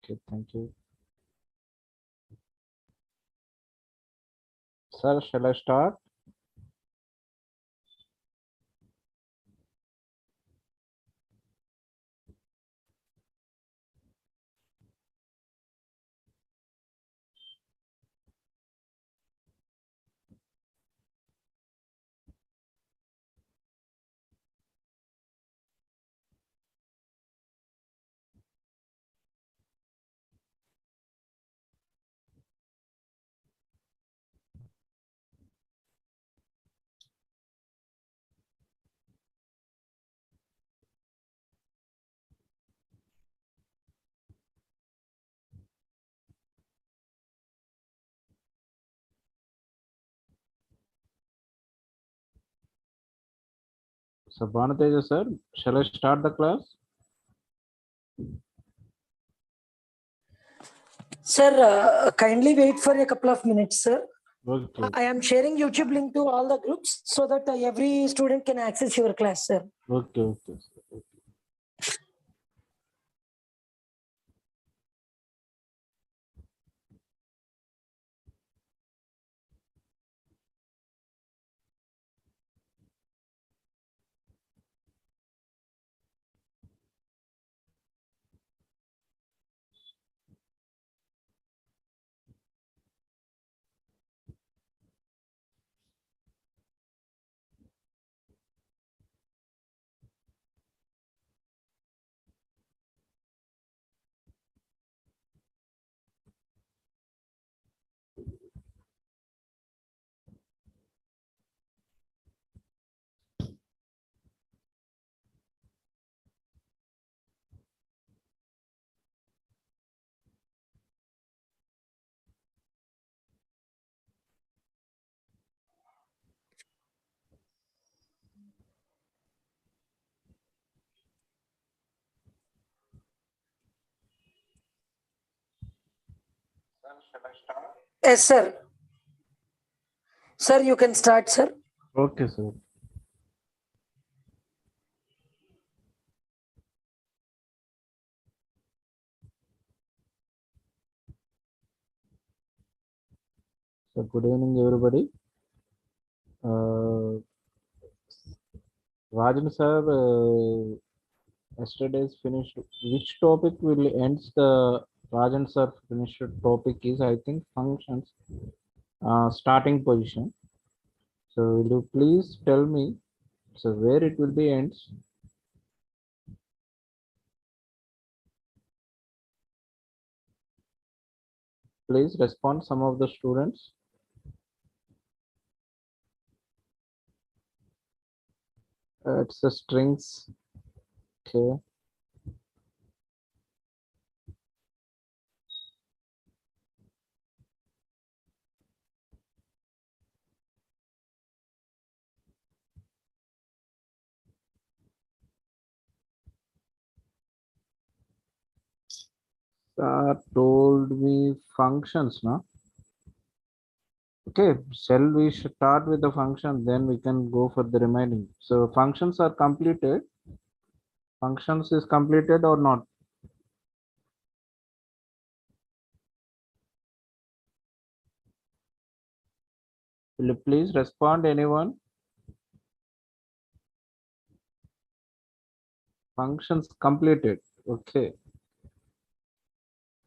Okay, thank you. Sir, shall I start? So, Banateja sir, shall I start the class? Sir, kindly wait for a couple of minutes, sir. Okay, I am sharing YouTube link to all the groups so that every student can access your class, sir. okay. Yes, sir. Sir, you can start, sir. Okay, sir. So, good evening, everybody. Rajan sir, yesterday's finished. Which topic will end the Rajan sir finished topic is, I think, functions, starting position. So, will you please tell me, so where it will be ends? Please respond some of the students. It's the strings. Okay. Told me functions, no? Okay, shall we start with the function, then we can go for the remaining. So functions are completed. Functions is completed or not? Will you please respond, anyone? Functions completed. Okay.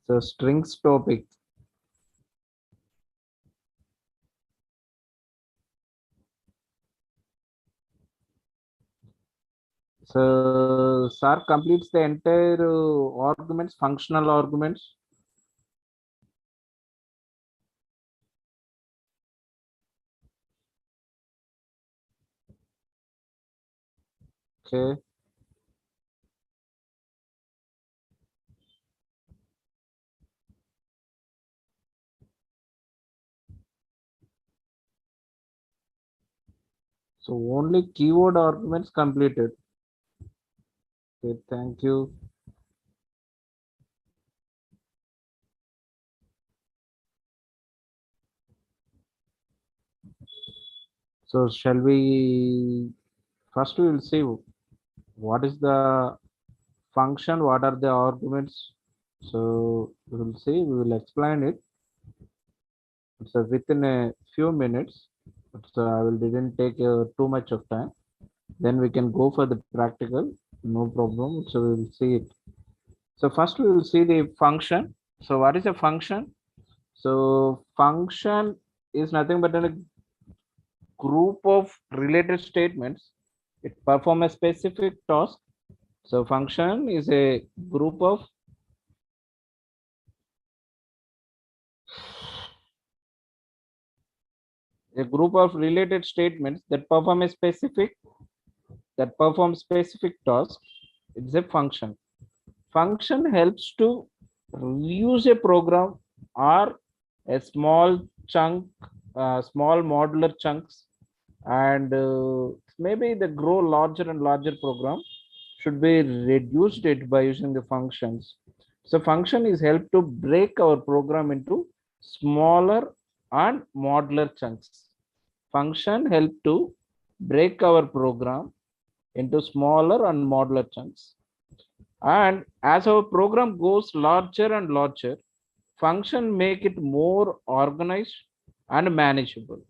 So strings topic. So SAR completes the entire arguments, functional arguments. Okay. So only keyword arguments completed. Okay, thank you. So shall we first we will see what is the function, what are the arguments. So we will see, we will explain it. So within a few minutes, so I will didn't take too much of time. Then we can go for the practical, no problem. So we will see it. So first we will see the function. So what is a function? So function is nothing but a group of related statements. It perform a specific task. So function is a group of related statements that perform specific task. It's a function. Function helps to reuse a program or a small modular chunks, and maybe the grow larger and larger program should be reduced it by using the functions. So function is help to break our program into smaller and modular chunks. Function help to break our program into smaller and modular chunks. And as our program goes larger and larger, function make it more organized and manageable.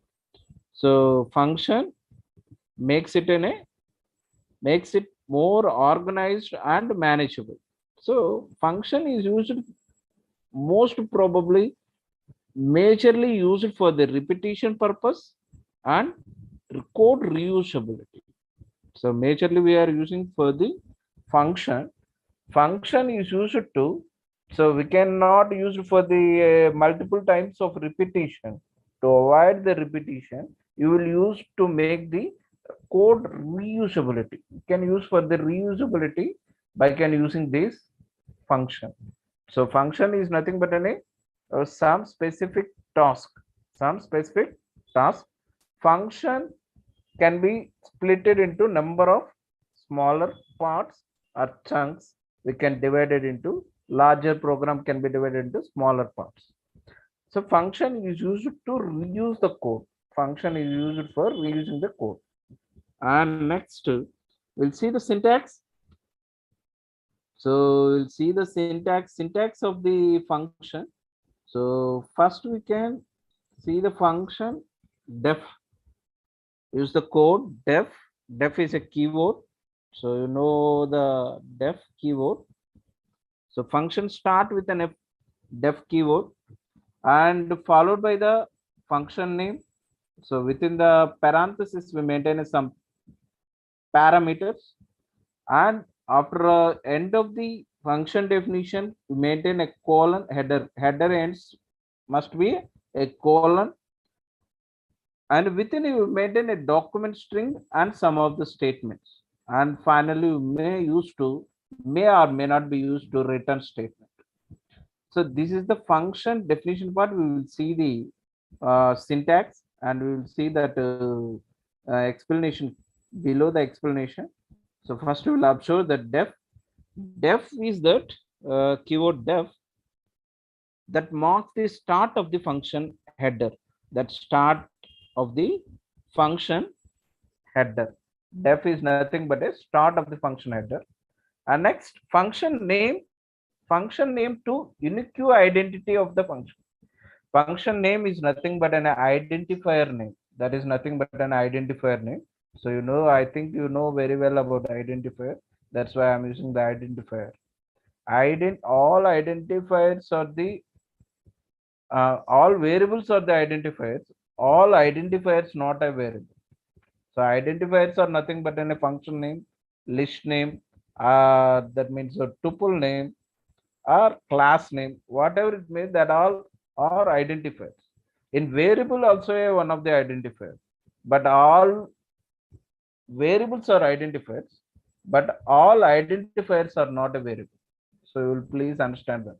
So function makes it in a makes it more organized and manageable. So function is used most probably majorly used for the repetition purpose and code reusability. So majorly we are using for the function. Function is used to, so we cannot use it for the multiple times of repetition. To avoid the repetition, you will use to make the code reusability. You can use for the reusability by can using this function. So function is nothing but some specific task. Some specific task. Function can be splitted into number of smaller parts or chunks. We can divide it into larger program can be divided into smaller parts. So function is used to reuse the code. Function is used for reusing the code. And next we'll see the syntax. So we'll see the syntax of the function. So first we can see the function def. Use the code def. Def is a keyword. So you know the def keyword. So function start with an def keyword and followed by the function name. So within the parenthesis, we maintain some parameters, and after end of the function definition, we maintain a colon header. Header ends must be a colon, and within it we maintain a document string and some of the statements. And finally, we may or may not be used to return statement. So this is the function definition part. We will see the syntax, and we will see that explanation below the explanation. So first we will observe that def is that keyword def that marks the start of the function header. That start of the function header. Def is nothing but a start of the function header. And next function name to unique identity of the function. Function name is nothing but an identifier name. That is nothing but an identifier name. So you know, I think you know very well about identifier. That's why I'm using the identifier. All identifiers are the all variables are the identifiers. All identifiers not a variable. So identifiers are nothing but in a function name, list name, that means a tuple name or class name, whatever it means, that all are identifiers. In variable also one of the identifiers, but all variables are identifiers, but all identifiers are not a variable. So you will please understand that.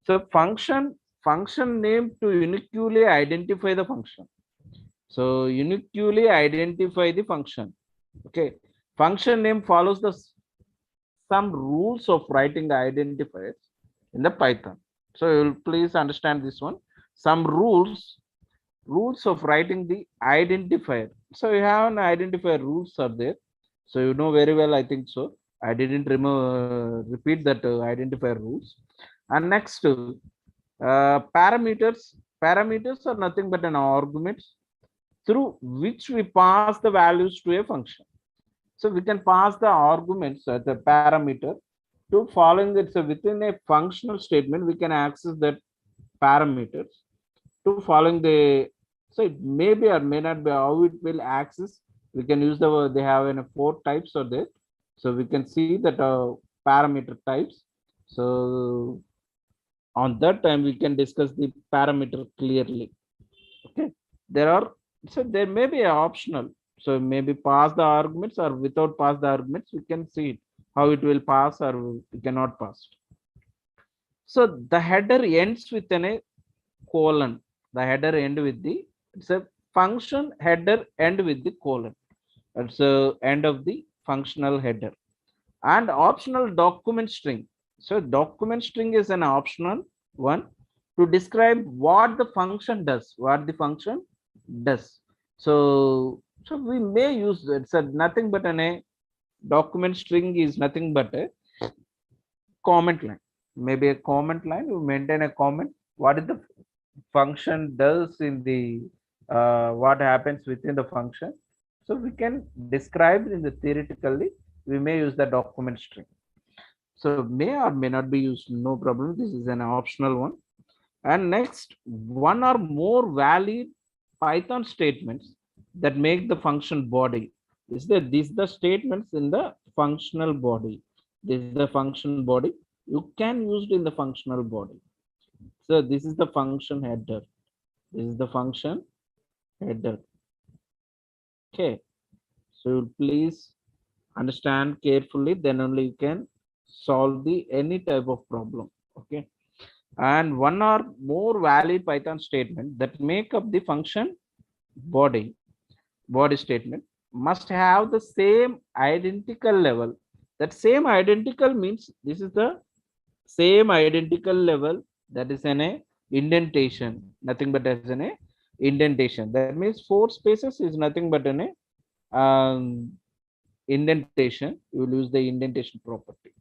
So function name to uniquely identify the function. So uniquely identify the function. Okay. Function name follows the some rules of writing the identifiers in the Python. So you will please understand this one. Some rules of writing the identifier. So you have an identifier rules are there. So you know very well, I think so. I didn't repeat that identifier rules. And next, parameters are nothing but an argument through which we pass the values to a function. So we can pass the arguments as a parameter to following it. So within a functional statement, we can access that parameters to following the, so it may be or may not be how it will access. We can use the, they have in 4 types of that. So we can see that parameter types. So on that time we can discuss the parameter clearly. Okay, there are, so there may be a optional, so maybe pass the arguments or without pass the arguments, we can see it, how it will pass or we cannot pass. So the header ends with a colon. The header end with the, it's a function header end with the colon. It's a end of the functional header. And optional document string. So document string is an optional one to describe what the function does, what the function does. So we may use, it's a nothing but a document string is nothing but a comment line. Maybe a comment line, you maintain a comment, what is the function does in the what happens within the function. So we can describe in the theoretically, we may use the document string. So may or may not be used, no problem, this is an optional one. And next, one or more valid Python statements that make the function body. Is that these the statements in the functional body? This is the function body, you can use it in the functional body. So this is the function header, this is the function header. Okay, so please understand carefully, then only you can solve the any type of problem. Okay, and one or more valid Python statement that make up the function body statement must have the same identical level. That same identical means this is the same identical level, that is an indentation, nothing but as an indentation. That means 4 spaces is nothing but an um, indentation. You will use the indentation property.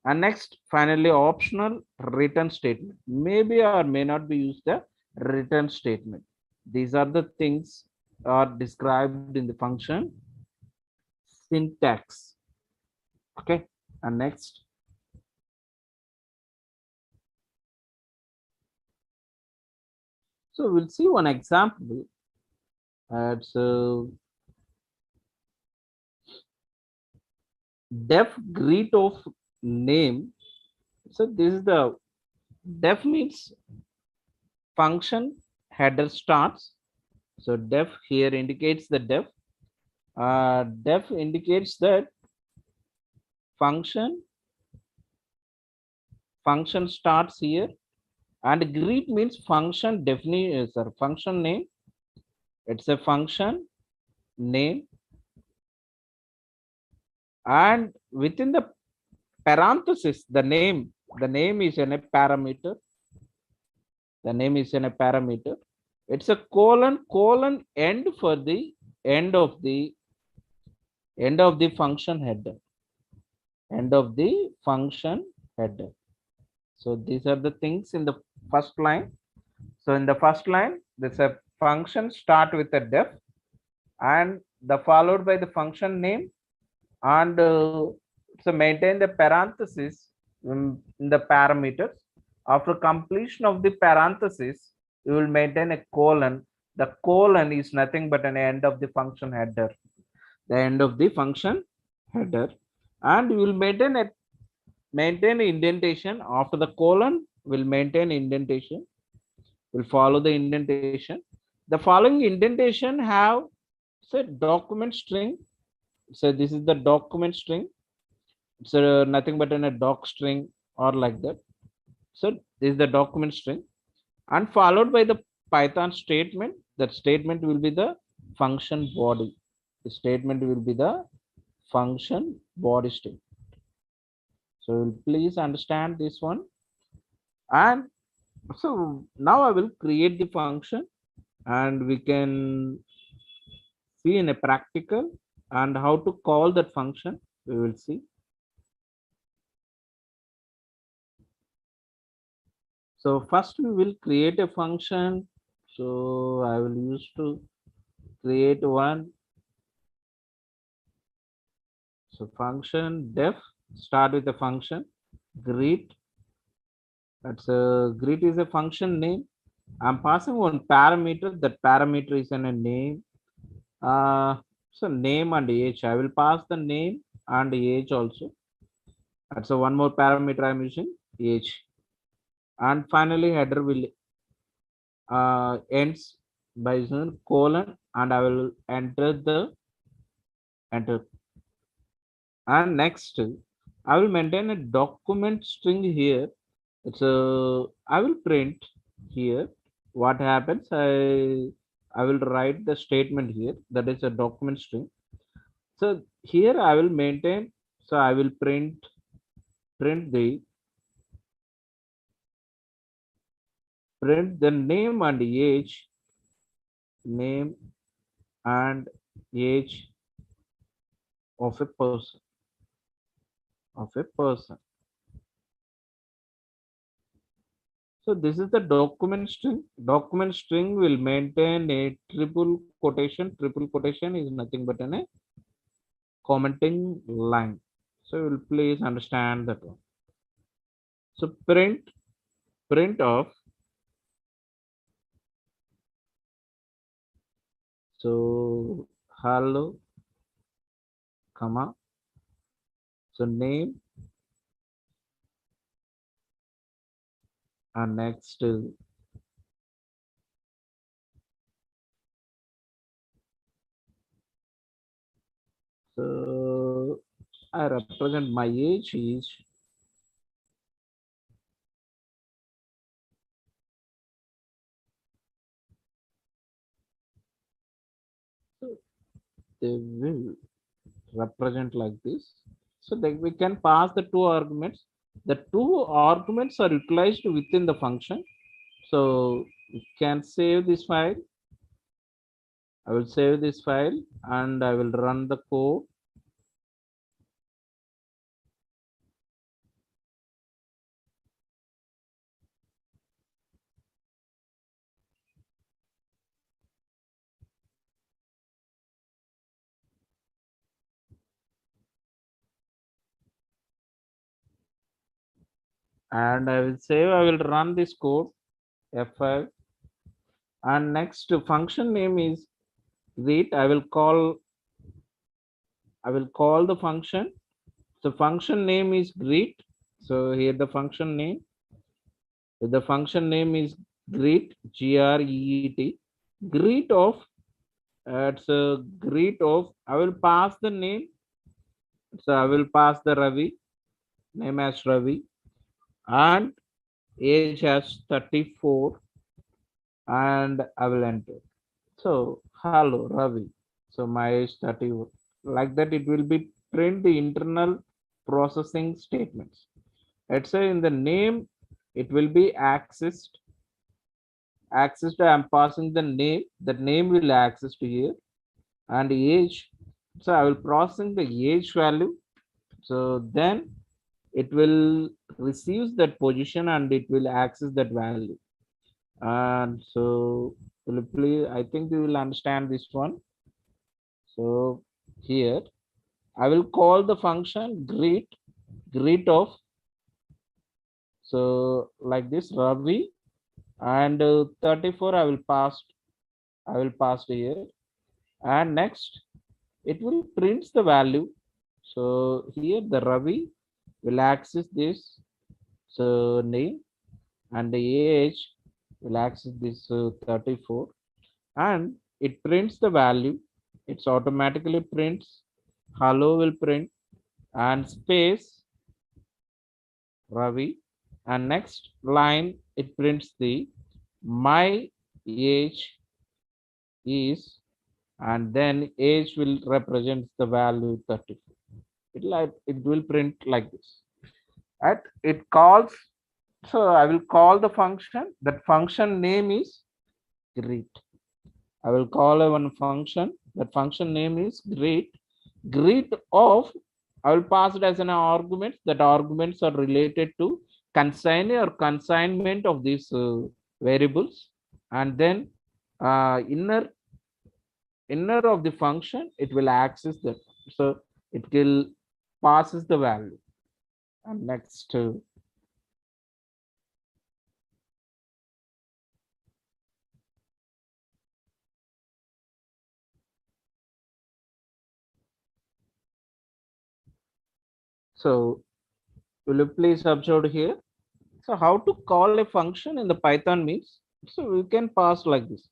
And next, finally, optional return statement maybe or may not be used the return statement. These are the things are described in the function syntax. Okay, and next, so we'll see one example. It's def greet of name. So this is the def means function header starts. So def here indicates the def. Def indicates that function starts here, and greet means function definition, function name. It's a function name, and within the parenthesis, the name is in a parameter. The name is in a parameter. It's a colon end for the end of the function header. End of the function header. So these are the things in the first line. So in the first line, there's a function start with a def, and the followed by the function name, and so maintain the parenthesis in the parameters. After completion of the parenthesis, you will maintain a colon. The colon is nothing but an end of the function header. The end of the function header, and you will maintain indentation. After the colon, will maintain indentation. Will follow the indentation. The following indentation have, say, document string. So this is the document string. It's nothing but in a doc string or like that. So this is the document string, and followed by the Python statement. That statement will be the function body. The statement will be the function body statement. So please understand this one. And so now I will create the function, and we can see in a practical and how to call that function. We will see. So first we will create a function. So I will use to create one. So function def, start with the function greet. That's a greet is a function name. I'm passing one parameter. That parameter is in a name. So name and age. I will pass the name and age also. That's a one more parameter I'm using, age. And finally header will ends by using colon, and I will enter the enter. And next I will maintain a document string here. It's a I will print here. What happens? I will write the statement here. That is a document string. So here I will maintain. So I will print the name and age, name and age of a person, of a person. So this is the document string. Document string will maintain a triple quotation. Triple quotation is nothing but a commenting line. So you will please understand that one. So print of, so hello, comma, so name, and next so I represent my age is they will represent like this. So that we can pass the two arguments. The two arguments are utilized within the function. So we can save this file. I will save this file and I will run the code. And I will save, I will run this code F5, and next function name is greet. I will call the function. So function name is greet. So here the function name is greet, greet. Greet of, it's a greet of, I will pass the name. So I will pass the Ravi, name as Ravi, and age as 34, and I will enter. So hello Ravi. So my age 30. Like that, it will be print the internal processing statements. Let's say in the name, it will be accessed. I'm passing the name. That name will access to here, and age. So I will processing the age value. So then it will receive that position and it will access that value. And so please, I think you will understand this one. So here I will call the function greet of, so like this Ravi, and 34 I will pass here, and next it will prints the value. So here the Ravi will access this, so name, and the age will access this 34, and it prints the value. It's automatically prints hello will print, and space Ravi, and next line it prints the my age is, and then age will represent the value 34. It will print like this. At it calls, so I will call the function. That function name is greet. I will call a one function. That function name is greet. Greet of, I will pass it as an argument. That arguments are related to consign or consignment of these variables, and then inner of the function, it will access that. So it will passes the value. And next, so will you please observe here? So how to call a function in the Python means, so we can pass like this.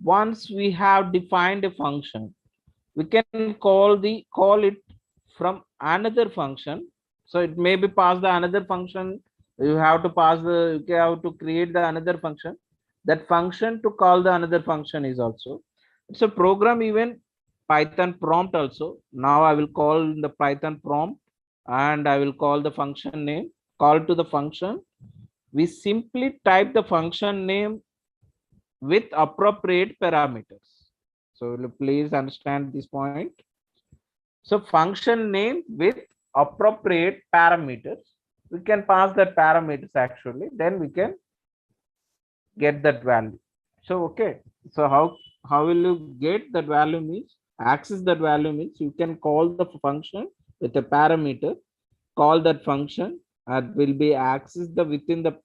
Once we have defined a function, we can call it from another function. So it may be pass the another function. You have to pass the, you have to create the another function. That function to call the another function is also. It's a program, even Python prompt also. Now I will call the Python prompt and I will call the function name. Call to the function. We simply type the function name with appropriate parameters. So please understand this point. So function name with appropriate parameters. We can pass that parameters actually, then we can get that value. So okay. So how will you get that value means, access that value means you can call the function with a parameter, call that function, and will be accessed the within the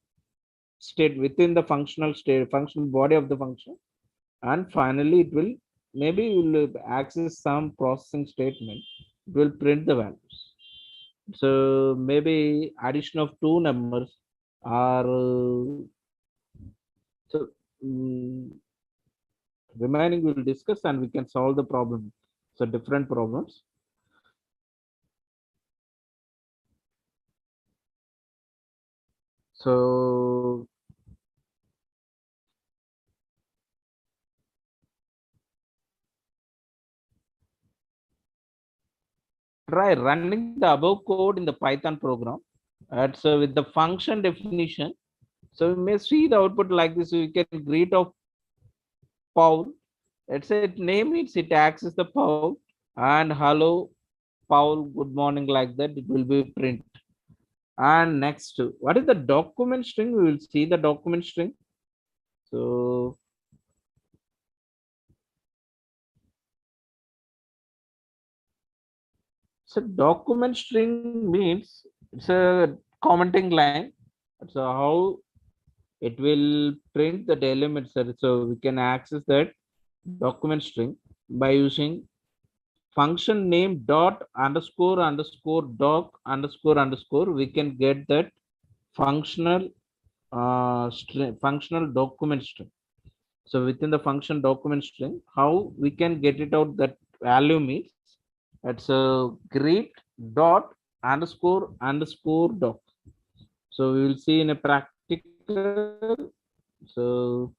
state, within the functional state, functional body of the function, and finally it will, maybe you will access some processing statement, it will print the values. So maybe addition of two numbers are so remaining we will discuss and we can solve the problem. So different problems. So try running the above code in the Python program. So with the function definition, so we may see the output like this. We can greet of Paul. Let's say name it, it access the Paul, and hello Paul, good morning, like that. It will be print. And next, what is the document string? We will see the document string. So document string means it's a commenting line. So how it will print the elements. So we can access that document string by using function name dot underscore underscore doc underscore underscore. We can get that functional string, functional document string. So within the function document string, how we can get it out that value means, it's a greet dot underscore underscore doc. So we will see in a practical. So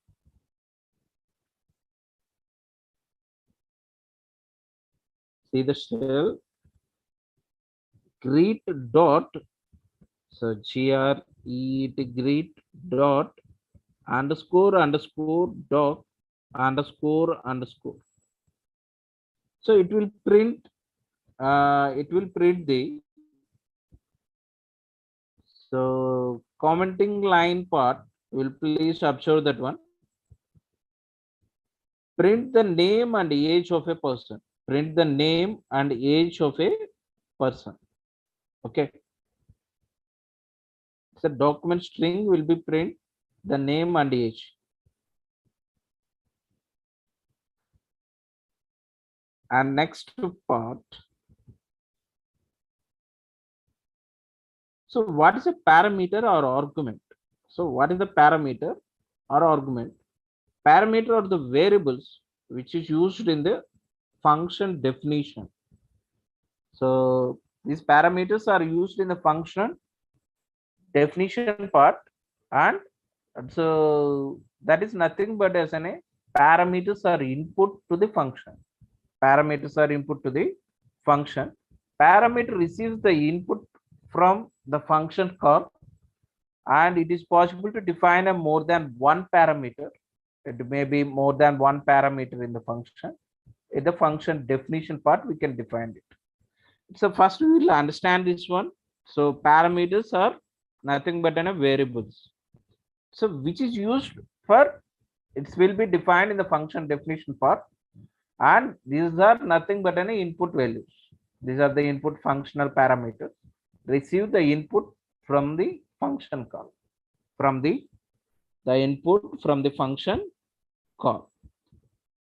see the shell greet dot, so greet dot underscore underscore doc underscore underscore. So it will print the, so commenting line part. Will please observe that one. Print the name and age of a person. Print the name and age of a person. Okay. So document string will be print the name and age. And next part. So what is a parameter or argument? So what is the parameter or argument? Parameter are the variables which is used in the function definition. So these parameters are used in the function definition part, and so that is nothing but as a parameters are input to the function. Parameters are input to the function. Parameter receives the input from the function call, and it is possible to define a more than one parameter. It may be more than one parameter in the function. In the function definition part, we can define it. So first we will understand this one. So parameters are nothing but a variables. So which is used for, it will be defined in the function definition part, and these are nothing but any input values. These are the input functional parameters. Receive the input from the function call, from the input from the function call.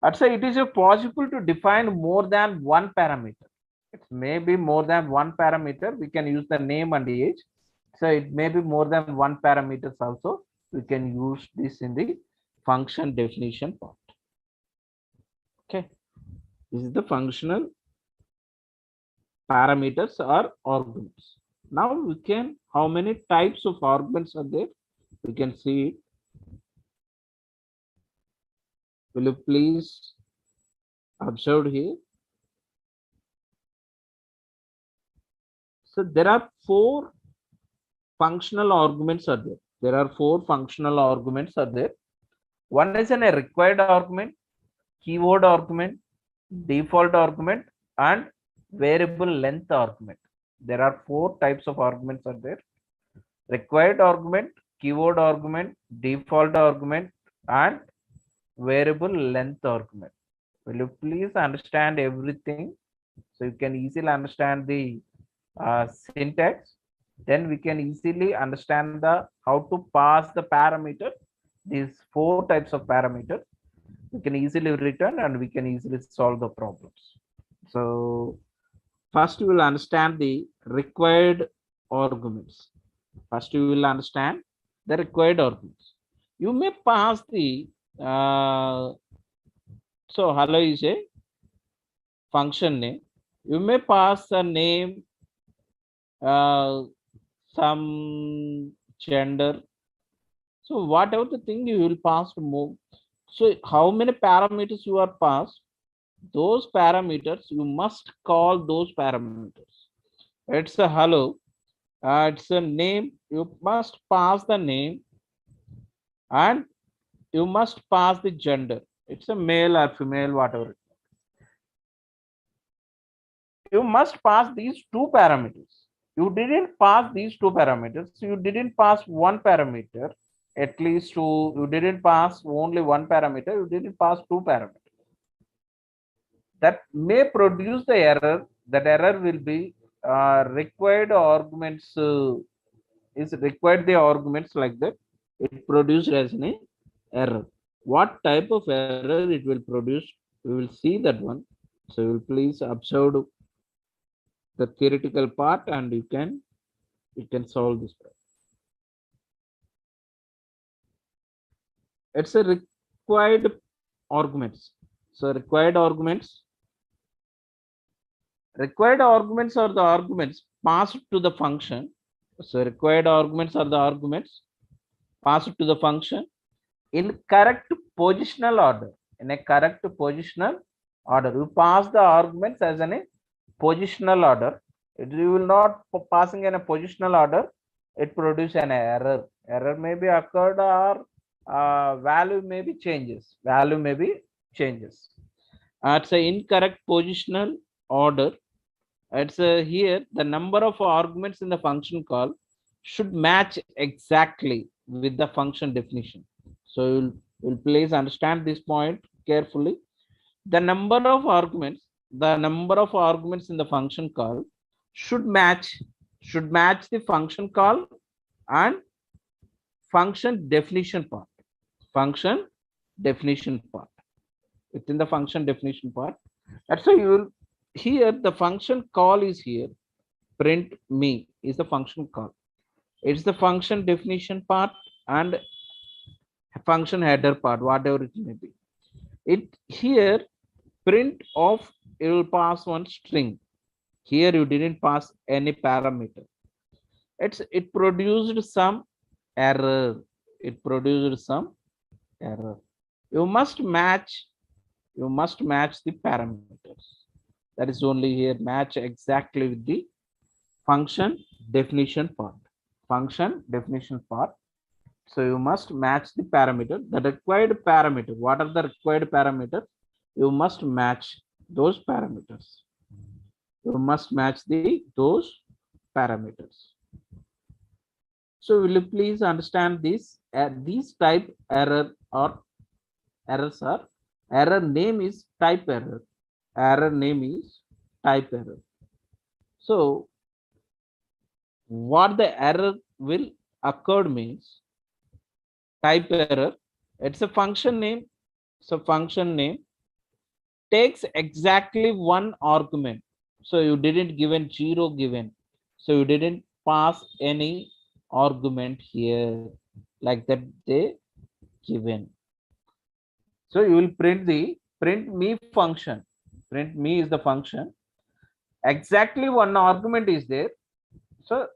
Actually, it is possible to define more than one parameter. It may be more than one parameter. We can use the name and the age. So it may be more than one parameters also. We can use this in the function definition part. Okay, this is the functional parameters or arguments. Now we can, how many types of arguments are there? We can see it. Will you please observe here? So there are four functional arguments are there. There are four functional arguments are there. One is a required argument, keyword argument, default argument, and variable length argument. There are four types of arguments are there. Required argument, keyword argument, default argument, and variable length argument. Will you please understand everything? So you can easily understand the syntax. Then we can easily understand the how to pass the parameter. These four types of parameters we can easily return, and we can easily solve the problems. So first you will understand the required arguments. First you will understand the required arguments. You may pass the so hello is a function name. You may pass a name, some gender. So whatever the thing you will pass to move. So how many parameters you are passed? Those parameters you must call those parameters. It's a hello. It's a name. You must pass the name, and you must pass the gender. It's a male or female, whatever. You must pass these two parameters. You didn't pass these two parameters. You didn't pass one parameter. At least you didn't pass only one parameter. You didn't pass two parameters. That may produce the error. That error will be required arguments. Is required the arguments like that. It produced as an error. What type of error it will produce? We will see that one. So you will please observe the theoretical part, and you can solve this problem. It's a required arguments. So required arguments are the arguments passed to the function. So required arguments are the arguments passed to the function in correct positional order. In a correct positional order, you pass the arguments as in a positional order. You will not passing in a positional order. It produces an error. Error may be occurred, or value may be changes. Value may be changes. It's an incorrect positional order. It's here the number of arguments in the function call should match exactly with the function definition. So you'll please understand this point carefully. The number of arguments in the function call should match the function call and function definition part. Within the function definition part. That's why you will here the function call is here. Print me is the function call. It's the function definition part and function header part, whatever it may be. It here print of, you will pass one string. Here you didn't pass any parameter. It produced some error. You must match the parameters. That is only here, match exactly with the function definition part. So you must match the parameter, the required parameter. What are the required parameters? You must match those parameters. Those parameters. So will you please understand this? These type error or errors are error name is type error. Error name is type error. So what the error will occur means type error. It's a function name. So function name takes exactly one argument. So you didn't given zero given. So you didn't pass any argument here like that they given. So you will print the print me function. Print me is the function. Exactly one argument is there. So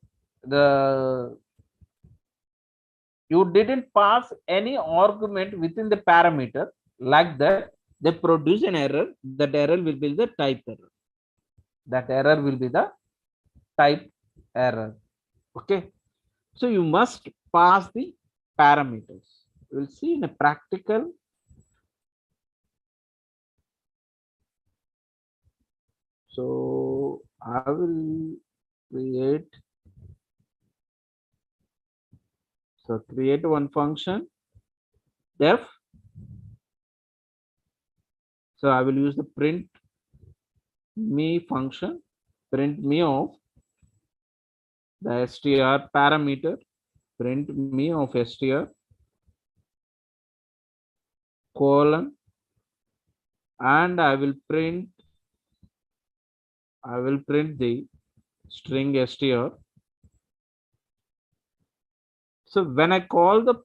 the you didn't pass any argument within the parameter like that they produce an error. That error will be the type error. That error will be the type error. Okay. So you must pass the parameters. We'll see in a practical. So I will create. So create one function def. So I will use the print me function, print me of the str parameter, print me of str colon, and I will print the string str. So when I call the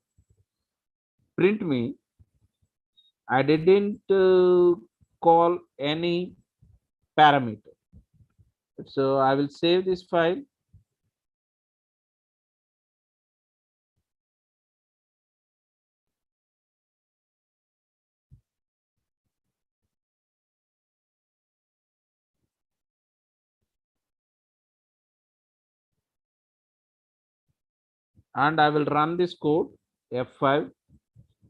print me, I didn't call any parameter. So I will save this file. And I will run this code F5.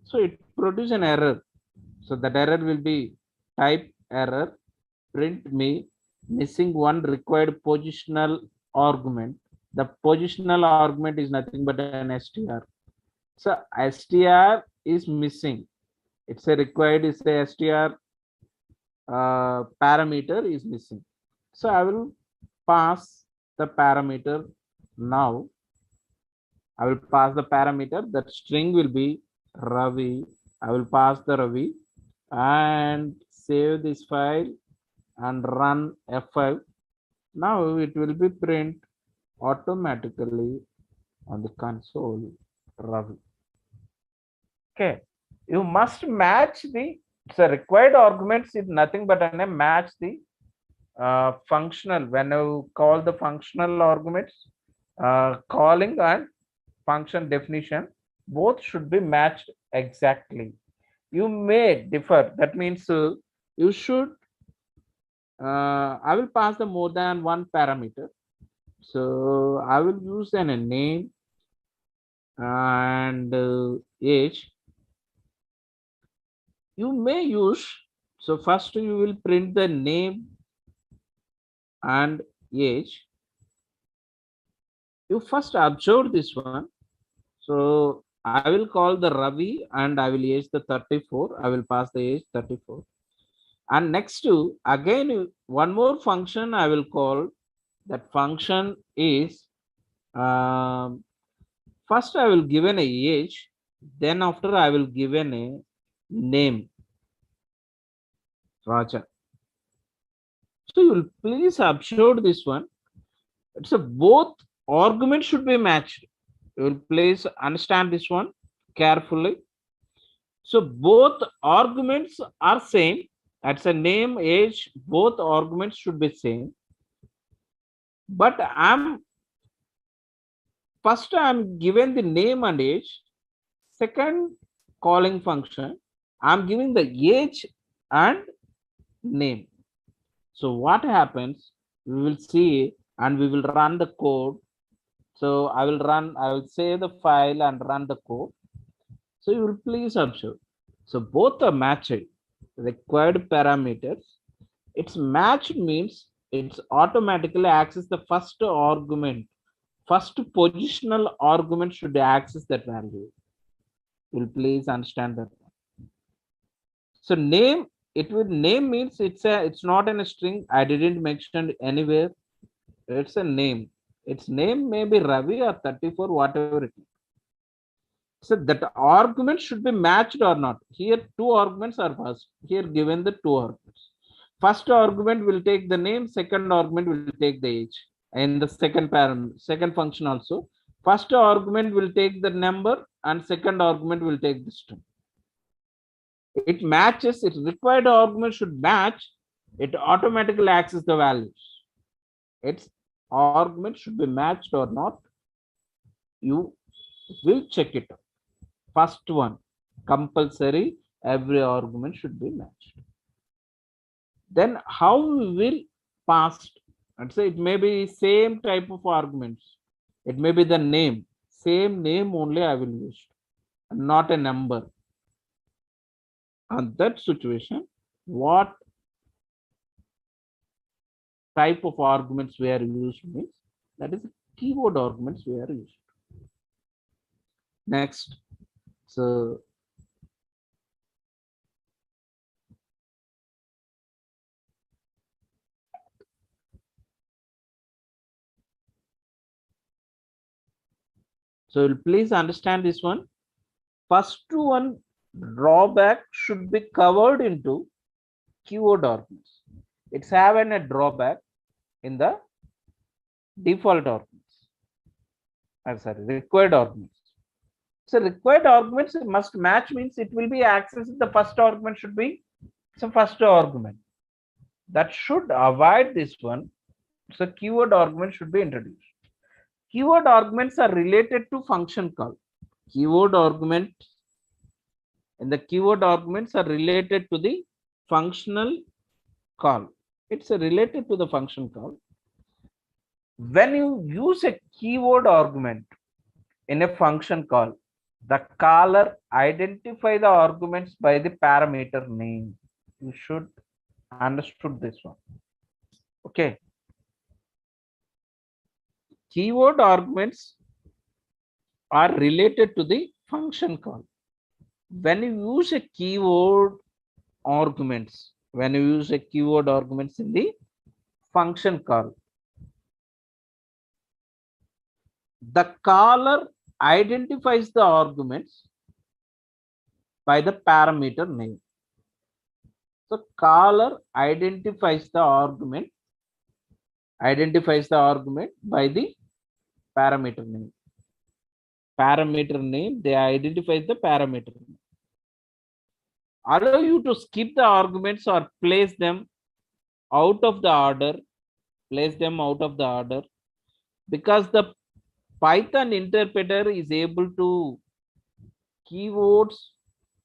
So it produces an error. So that error will be type error, print me, missing one required positional argument. The positional argument is nothing but an str. So str is missing. It's a required is a str parameter is missing. So I will pass the parameter now. I will pass the parameter. That string will be Ravi. I will pass the Ravi and save this file and run F5. Now it will be print automatically on the console Ravi. Okay, you must match the required arguments is nothing but a match the functional. When you call the functional arguments, calling and function definition both should be matched exactly. You may differ. That means you should. I will pass the more than one parameter. So I will use a name and age. You may use. So first you will print the name and age. You first observe this one. So I will call the Ravi and I will age the 34. I will pass the age 34. And next to again one more function I will call. That function is first I will given a age, then after I will given a name Raja. So you will please observe this one. It's a both arguments should be matched. You will please understand this one carefully. So both arguments are same. That's a name, age, both arguments should be same. But I'm given the name and age. Second calling function, I'm giving the age and name. So what happens? We will see and we will run the code. So I will save the file and run the code. So you will please observe. So both are matched. Required parameters. It's matched means it's automatically access the first argument first positional argument should access that value. Will please understand that. So name, it will name means it's not in a string. I didn't mention anywhere. It's a name. Its name may be Ravi or 34, whatever it is. So that argument should be matched or not. Here two arguments are passed. Here given the two arguments. First argument will take the name, second argument will take the age. And the second function also. First argument will take the number and second argument will take the string. It matches, its required argument should match, it automatically accesses the values. Its argument should be matched or not. You will check it out. First one, compulsory, every argument should be matched. Then how we will pass? Let's say it may be same type of arguments. It may be the name, same name only I will use, not a number. On that situation, what type of arguments we are used means that is keyword arguments we are used. Next, so please understand this one. First one drawback should be covered into keyword arguments. It's having a drawback in the default arguments. I'm sorry, required arguments. So required arguments must match means it will be accessed. The first argument should be some first argument. That should avoid this one. So keyword argument should be introduced. Keyword arguments are related to function call. Keyword argument and the keyword arguments are related to the functional call. It's related to the function call. When you use a keyword argument in a function call, the caller identify the arguments by the parameter name. You should understood this one. Okay. Keyword arguments are related to the function call. When you use a keyword arguments, when you use a keyword arguments in the function call, the caller identifies the arguments by the parameter name. So caller identifies the argument by the parameter name. Parameter name, they identify the parameter name. Allow you to skip the arguments or place them out of the order. Because the Python interpreter is able to keywords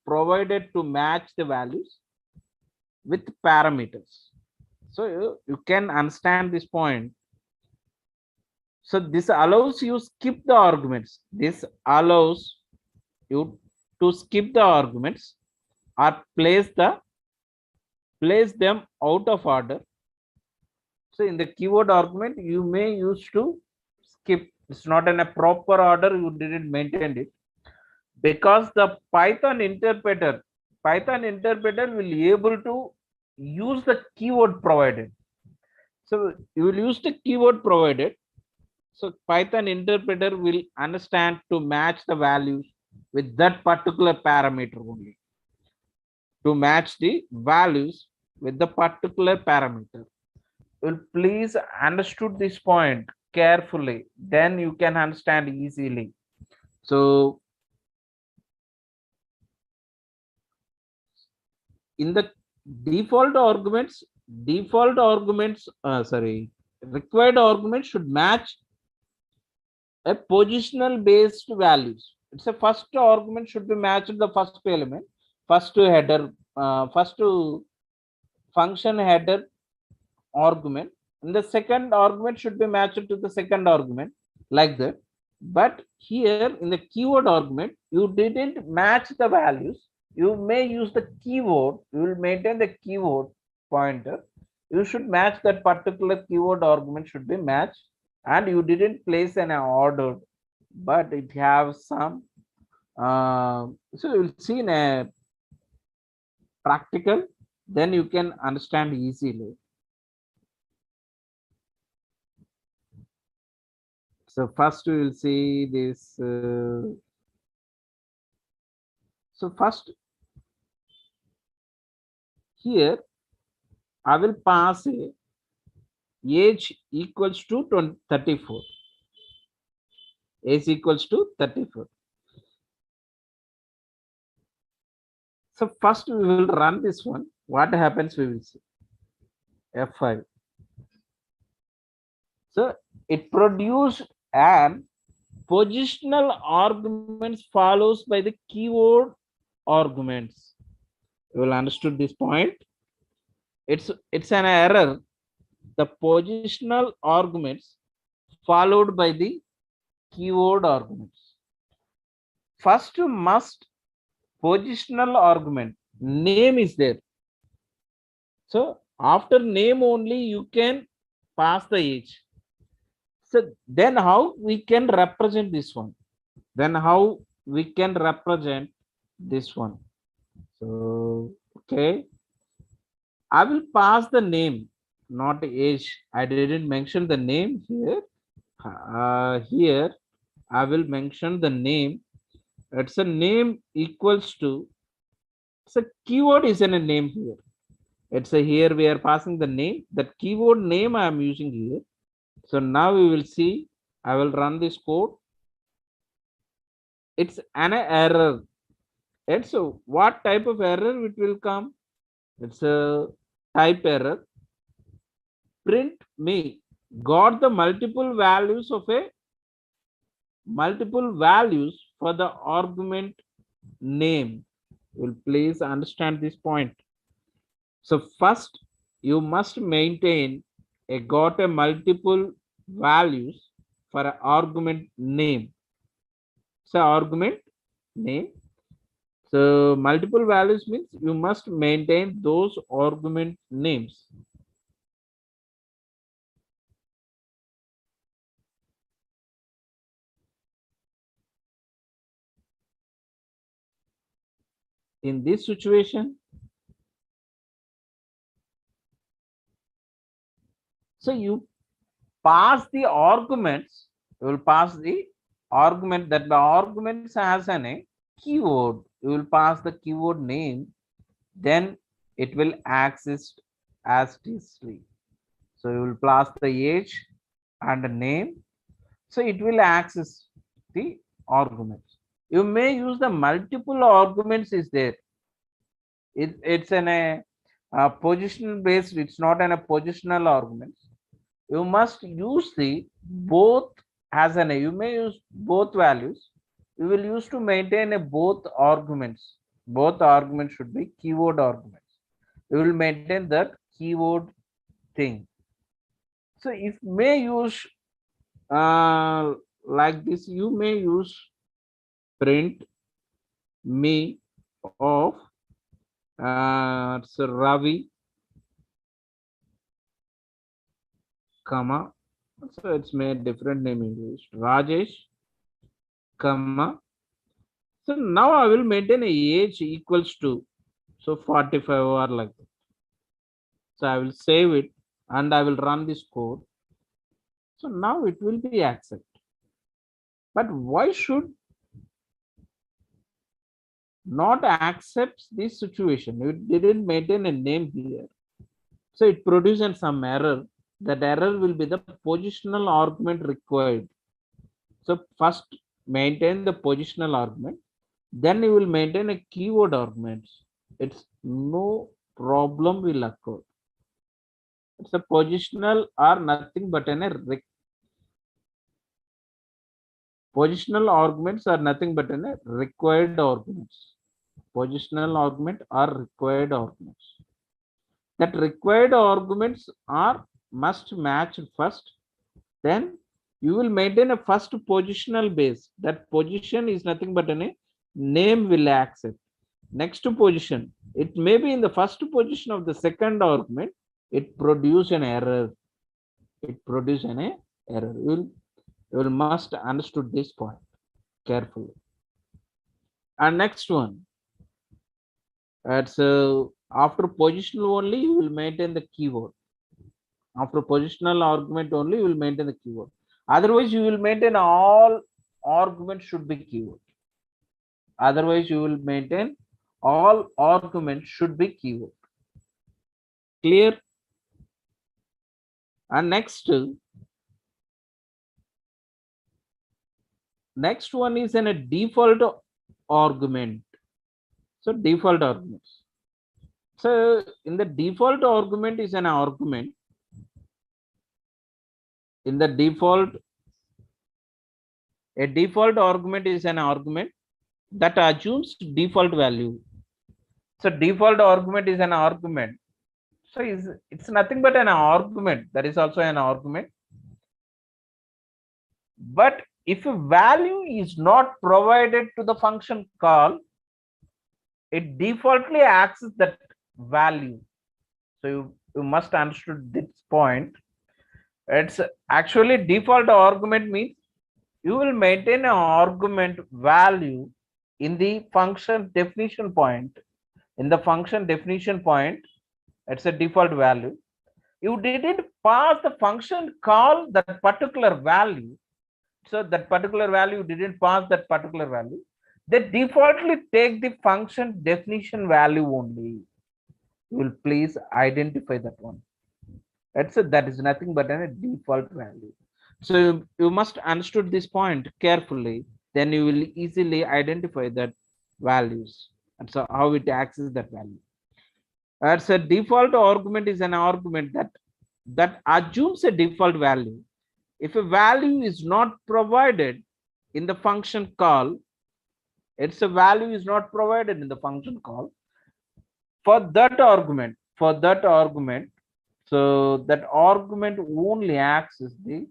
provided to match the values with parameters. So you can understand this point. So this allows you skip the arguments. This allows you to skip the arguments or place them out of order. So in the keyword argument, you may use to skip. It's not in a proper order. You didn't maintain it because the Python interpreter will be able to use the keyword provided. So you will use the keyword provided. So Python interpreter will understand to match the values with that particular parameter only. To match the values with the particular parameter. Will please understood this point carefully, then you can understand easily. So in the required arguments should match a positional based values. It's a first argument should be matched the first element, first header, first function header argument, and the second argument should be matched to the second argument, like that. But here in the keyword argument, you didn't match the values. You may use the keyword. You will maintain the keyword pointer. You should match that particular keyword argument should be matched and you didn't place an order, but it has some. So you'll see in a practical, then you can understand easily. So first we will see this. So first here I will pass a age equals to 34. Age equals to 34. So first we will run this one. What happens we will see. F5. So it produced an positional arguments follows by the keyword arguments. You will understood this point. It's an error. The positional arguments followed by the keyword arguments. First must positional argument name is there. So after name only you can pass the age. So then how we can represent this one? Then how we can represent this one? So okay, I will pass the name, not age. I didn't mention the name here. Here I will mention the name. It's a name equals to. So keyword is in a name here. It's a here we are passing the name. That keyword name I am using here. So now we will see. I will run this code. It's an error. And so what type of error it will come? It's a type error. Print me got the multiple values of a multiple values for the argument name. Will please understand this point. So first you must maintain a got a multiple values for an argument name. So argument name. So multiple values means you must maintain those argument names. In this situation, so you pass the arguments, you will pass the argument that the arguments has a keyword. You will pass the keyword name, then it will access as history. So you will pass the age and the name. So it will access the arguments. You may use the multiple arguments is there. It's an a positional based, it's not an a positional argument. You must use the both as an you may use both values. You will use to maintain a both arguments. Both arguments should be keyword arguments. You will maintain that keyword thing. So if may use like this, you may use print me of so Ravi, comma, so it's made different name in English, Rajesh, comma. So now I will maintain a age equals to so 45 or like that. So I will save it and I will run this code. So now it will be accepted. But why should not accept this situation? You didn't maintain a name here. So it produces some error. That error will be the positional argument required. So first maintain the positional argument, then you will maintain a keyword argument. It's no problem will occur. It's a positional or nothing but an positional arguments are nothing but an required arguments. Positional argument are required arguments. That required arguments are must match first, then you will maintain a first positional base. That position is nothing but a name will accept. Next position, it may be in the first position of the second argument, it produce an error. It produce an error. You will must understood this point carefully. And next one, it's after positional only you will maintain the keyword. After positional argument only you will maintain the keyword. Otherwise you will maintain all arguments should be keyword. Otherwise you will maintain all arguments should be keyword. Clear? And next one is a default argument. So default arguments. So in the default argument is an argument. In the default, a default argument is an argument that assumes default value. So default argument is an argument. So it's nothing but an argument. That is also an argument. But if a value is not provided to the function call, it defaultly accesses that value. So you must understood this point. It's actually default argument means you will maintain an argument value in the function definition point. In the function definition point, it's a default value. You didn't pass the function call that particular value. So that particular value didn't pass that particular value. They defaultly take the function definition value only. You will please identify that one. That is nothing but a default value. So you must understood this point carefully. Then you will easily identify that values. And so how it accesses that value. As a default argument is an argument that assumes a default value. If a value is not provided in the function call, it's a value is not provided in the function call. For that argument, so that argument only access the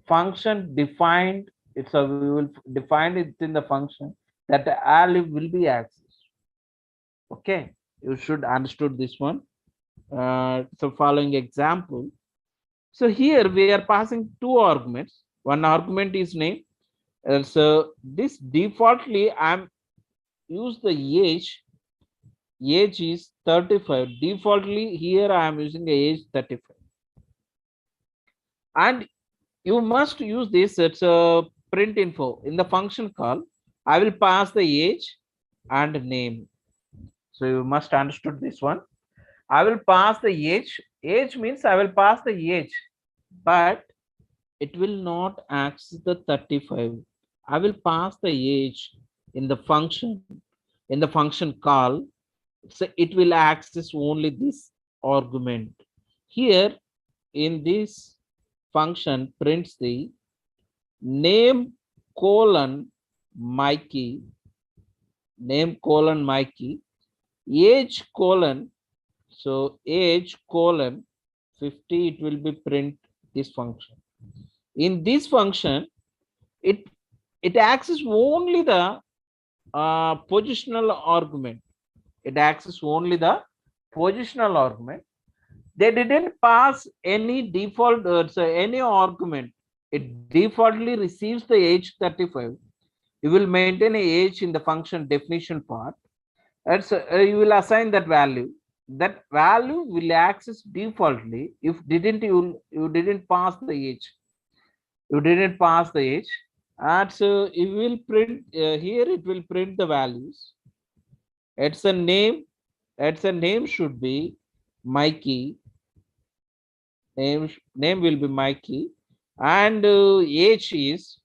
function defined. It's a we will define it in the function that the value will be accessed. Okay, you should understood this one. So following example. So here we are passing two arguments. One argument is name. So this defaultly I'm use the age. Age is 35. Defaultly here I am using the age 35. And you must use this. It's a print info in the function call. I will pass the age and name. So you must understood this one. I will pass the age. Age means I will pass the age, but it will not access the 35. I will pass the age in the function call. So it will access only this argument. Here in this function prints the name colon Mikey, age colon, so age colon 50, it will be print this function. In this function, it accesses only the positional argument. It accesses only the positional argument. They didn't pass any default any argument. It defaultly receives the age 35. You will maintain a age in the function definition part. You will assign that value. That value will access defaultly. If didn't you didn't pass the age. You didn't pass the age. And so it will print here. It will print the values. It's a name. It's a name should be Mikey. Name will be Mikey, and age is,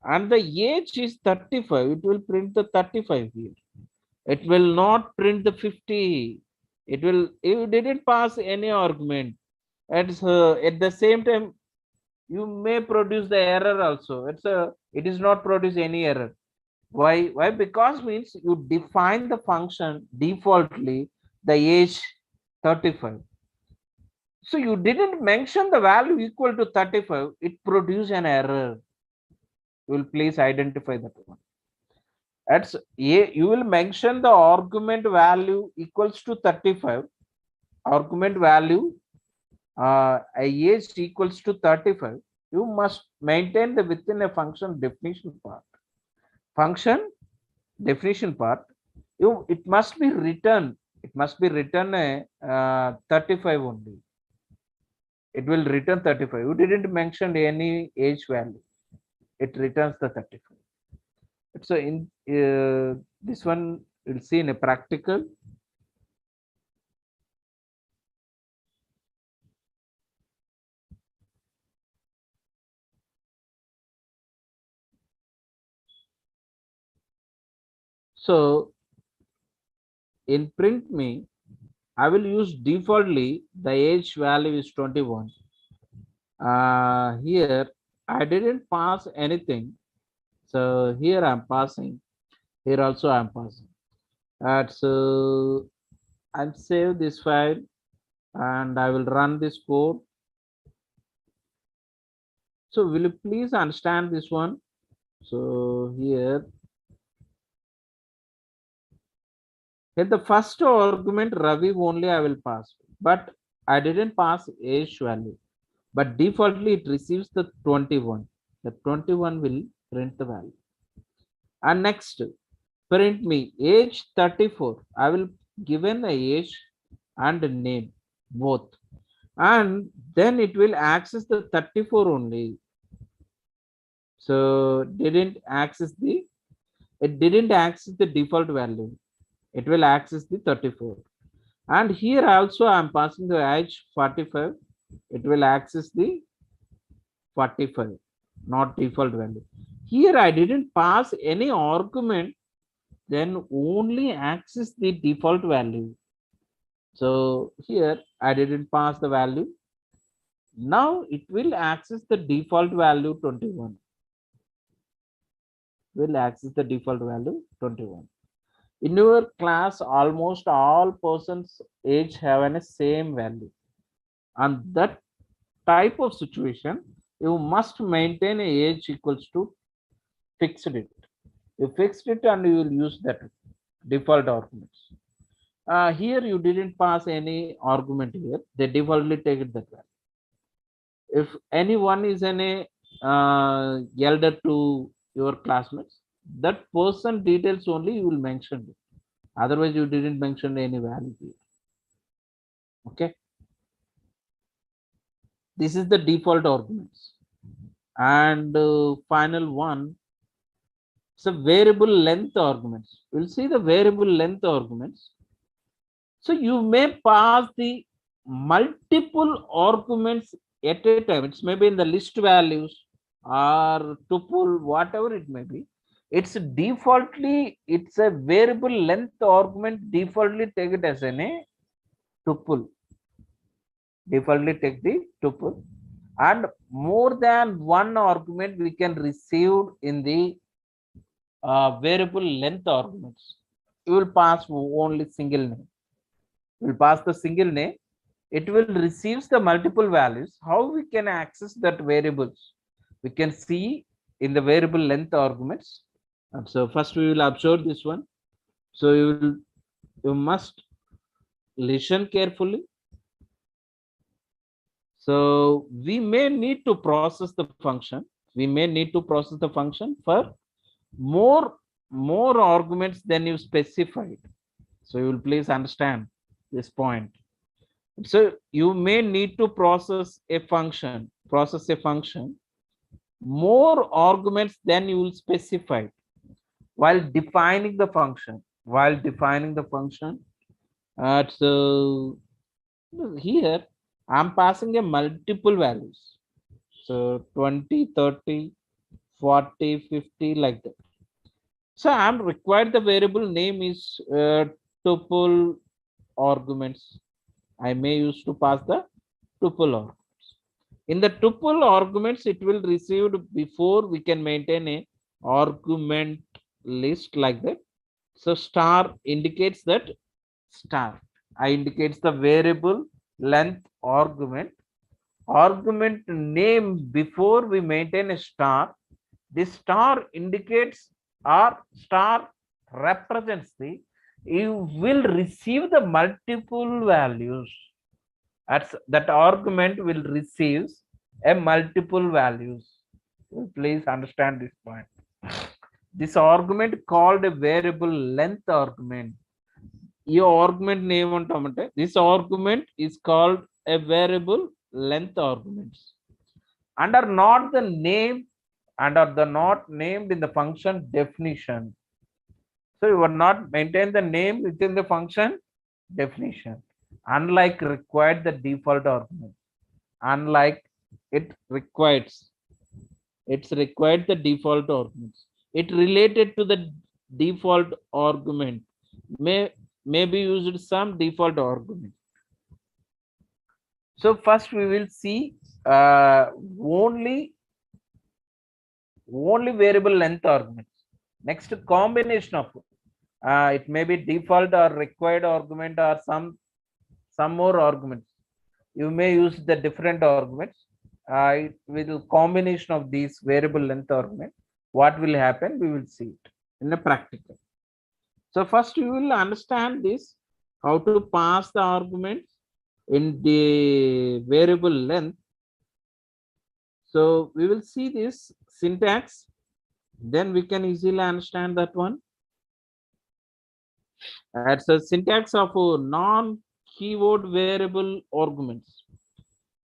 and the age is 35. It will print the 35 here. It will not print the 50. It will. You didn't pass any argument. At the same time, you may produce the error also. It is not produce any error. Why? Because means you define the function defaultly the age 35. So you didn't mention the value equal to 35. It produces an error. You will please identify that one. You will mention the argument value equals to 35. Argument value a age equals to 35, you must maintain the within a function definition part. Function definition part, it must be written. It must be written a 35 only. It will return 35. You didn't mention any age value. It returns the 35. So in this one, you'll see in a practical. So in print me, I will use defaultly the age value is 21. Here I didn't pass anything. So here I'm passing. Here also I'm passing. So I'll save this file and I will run this code. So will you please understand this one? So here the first argument Ravi only I will pass, but I didn't pass age value. But defaultly it receives the 21. The 21 will print the value. And next, print me age 34. I will given the age and the name both. And then it will access the 34 only. So it didn't access the default value. It will access the 34. And here also I'm passing the age 45. It will access the 45, not default value. Here I didn't pass any argument, then only access the default value. So here I didn't pass the value. Now it will access the default value 21. Will access the default value 21. In your class, almost all persons age have a same value. And that type of situation, you must maintain a age equals to fixed it. You fixed it and you will use that default arguments. Here you didn't pass any argument here. They defaultly take it that value. If anyone is any elder to your classmates, that person details only you will mention it. Otherwise, you didn't mention any value here. Okay. This is the default arguments. And final one, so variable length arguments. We'll see the variable length arguments. So you may pass the multiple arguments at a time. It's maybe in the list values or tuple, whatever it may be. It's defaultly, it's a variable length argument, defaultly take it as a tuple. Defaultly take the tuple. And more than one argument we can receive in the variable length arguments. You will pass only single name. You will pass the single name. It will receives the multiple values. How we can access that variables? We can see in the variable length arguments. And so first we will observe this one. So you must listen carefully. So we may need to process the function. We may need to process the function for more arguments than you specified. So you will please understand this point. So you may need to process a function more arguments than you will specify while defining the function. So here I'm passing a multiple values. So 20, 30, 40, 50 like that. So I'm required the variable name is tuple arguments. I may use to pass the tuple arguments. In the tuple arguments, it will receive before we can maintain a argument list like that. So star indicates that star. I indicates the variable length argument. Argument name before we maintain a star. This star indicates or star represents the you will receive the multiple values. that argument will receive a multiple values. Please understand this point. This argument called a variable length argument. ఈ argument name అంటామంటే this argument is called a variable length arguments and are not the name and are the not named in the function definition. So you will not maintain the name within the function definition, unlike required the default argument. Unlike it requires, it's required the default arguments. It related to the default argument may be used some default argument. So first we will see only variable length arguments. Next, combination of it may be default or required argument or some more arguments. You may use the different arguments. With a combination of these variable length argument, what will happen, we will see it in a practical. So first we will understand this, how to pass the arguments in the variable length. So we will see this syntax, then we can easily understand that one. It's a syntax of non-keyword variable arguments.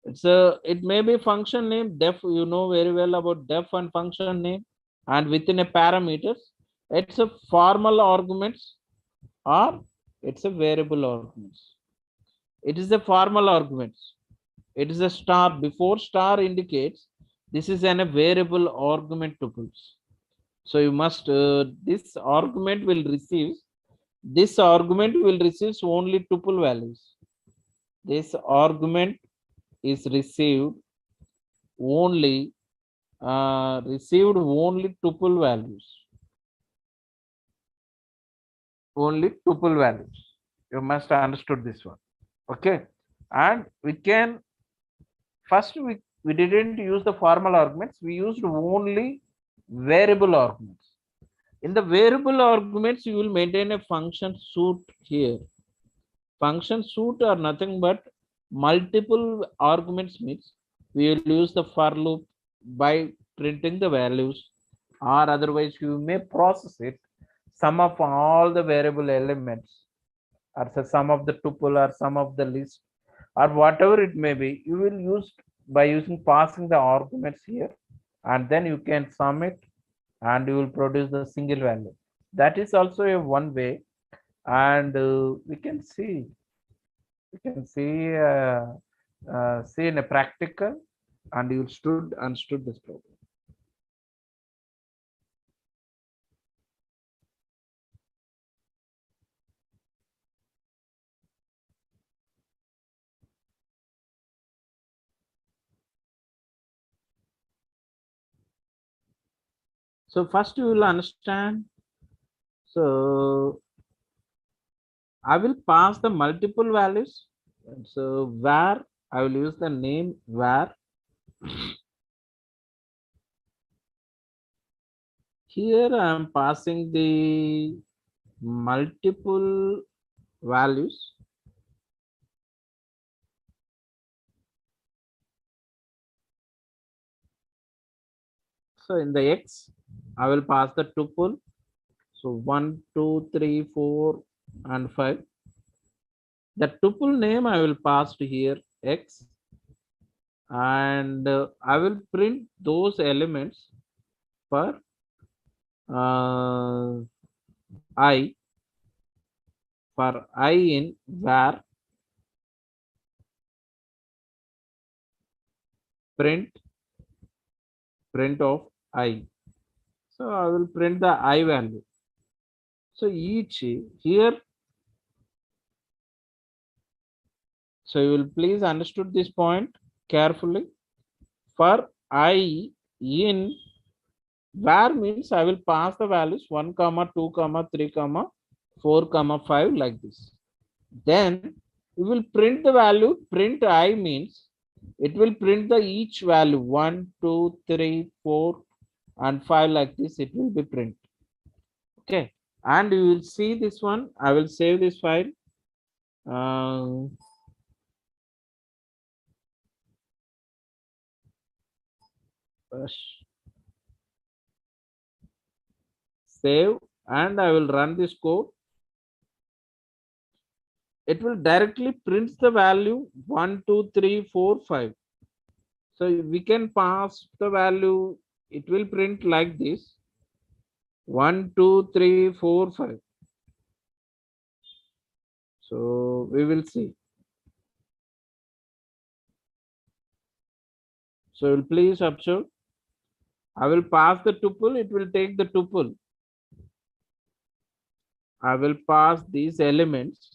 It may be function name def, you know very well about def and function name, and within a parameters it's a formal arguments or it's a variable arguments. It is a formal arguments. It is a star, before star indicates this is a variable argument tuples. So you must this argument will receive only tuple values. This argument is received only tuple values. Only tuple values. You must understood this one. Okay, and we can first we didn't use the formal arguments, we used only variable arguments. In the variable arguments, you will maintain a function suit here. Function suit are nothing but multiple arguments means we will use the for loop by printing the values, or otherwise you may process it sum of all the variable elements, or the sum of the tuple or sum of the list, or whatever it may be, you will use by using passing the arguments here, and then you can sum it and you will produce the single value. That is also a one way, and we can see in a practical, and you understood this problem. So first you will understand. So I will pass the multiple values. So var, I will use the name var. Here I am passing the multiple values. So in the X, I will pass the tuple. So 1, 2, 3, 4, and 5. The tuple name I will pass to here X, and I will print those elements for I, for I in var print of I. So I will print the I value. So each here, so you will please understood this point carefully. For I in var means I will pass the values 1, 2, 3, 4, 5 like this. Then you will print the value. Print I means it will print the each value 1, 2, 3, 4, and 5 like this. It will be print. Okay, and you will see this one. I will save this file. Save, and I will run this code. It will directly print the value 1, 2, 3, 4, 5. So we can pass the value. It will print like this: 1, 2, 3, 4, 5. So we will see. So please observe. I will pass the tuple. It will take the tuple. I will pass these elements.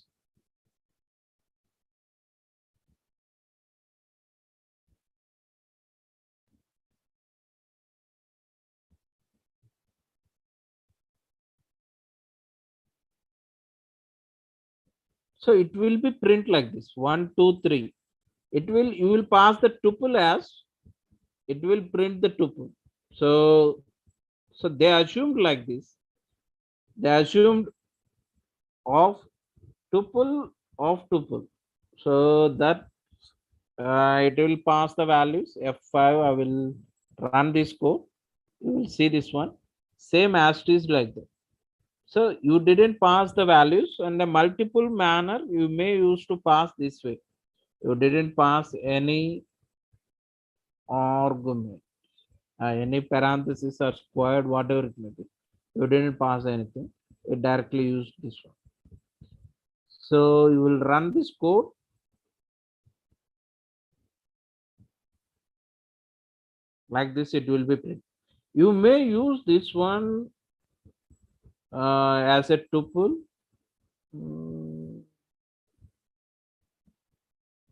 So it will be print like this: 1, 2, 3. You will pass the tuple as it will print the tuple. So they assumed like this. They assumed of tuple of tuple. So that it will pass the values F5. I will run this code. You will see this one. Same as it is like that. So you didn't pass the values, and the multiple manner you may use to pass this way. You didn't pass any argument, any parenthesis or squared, whatever it may be. You didn't pass anything. It directly used this one. So you will run this code. Like this, it will be print. You may use this one as a tuple.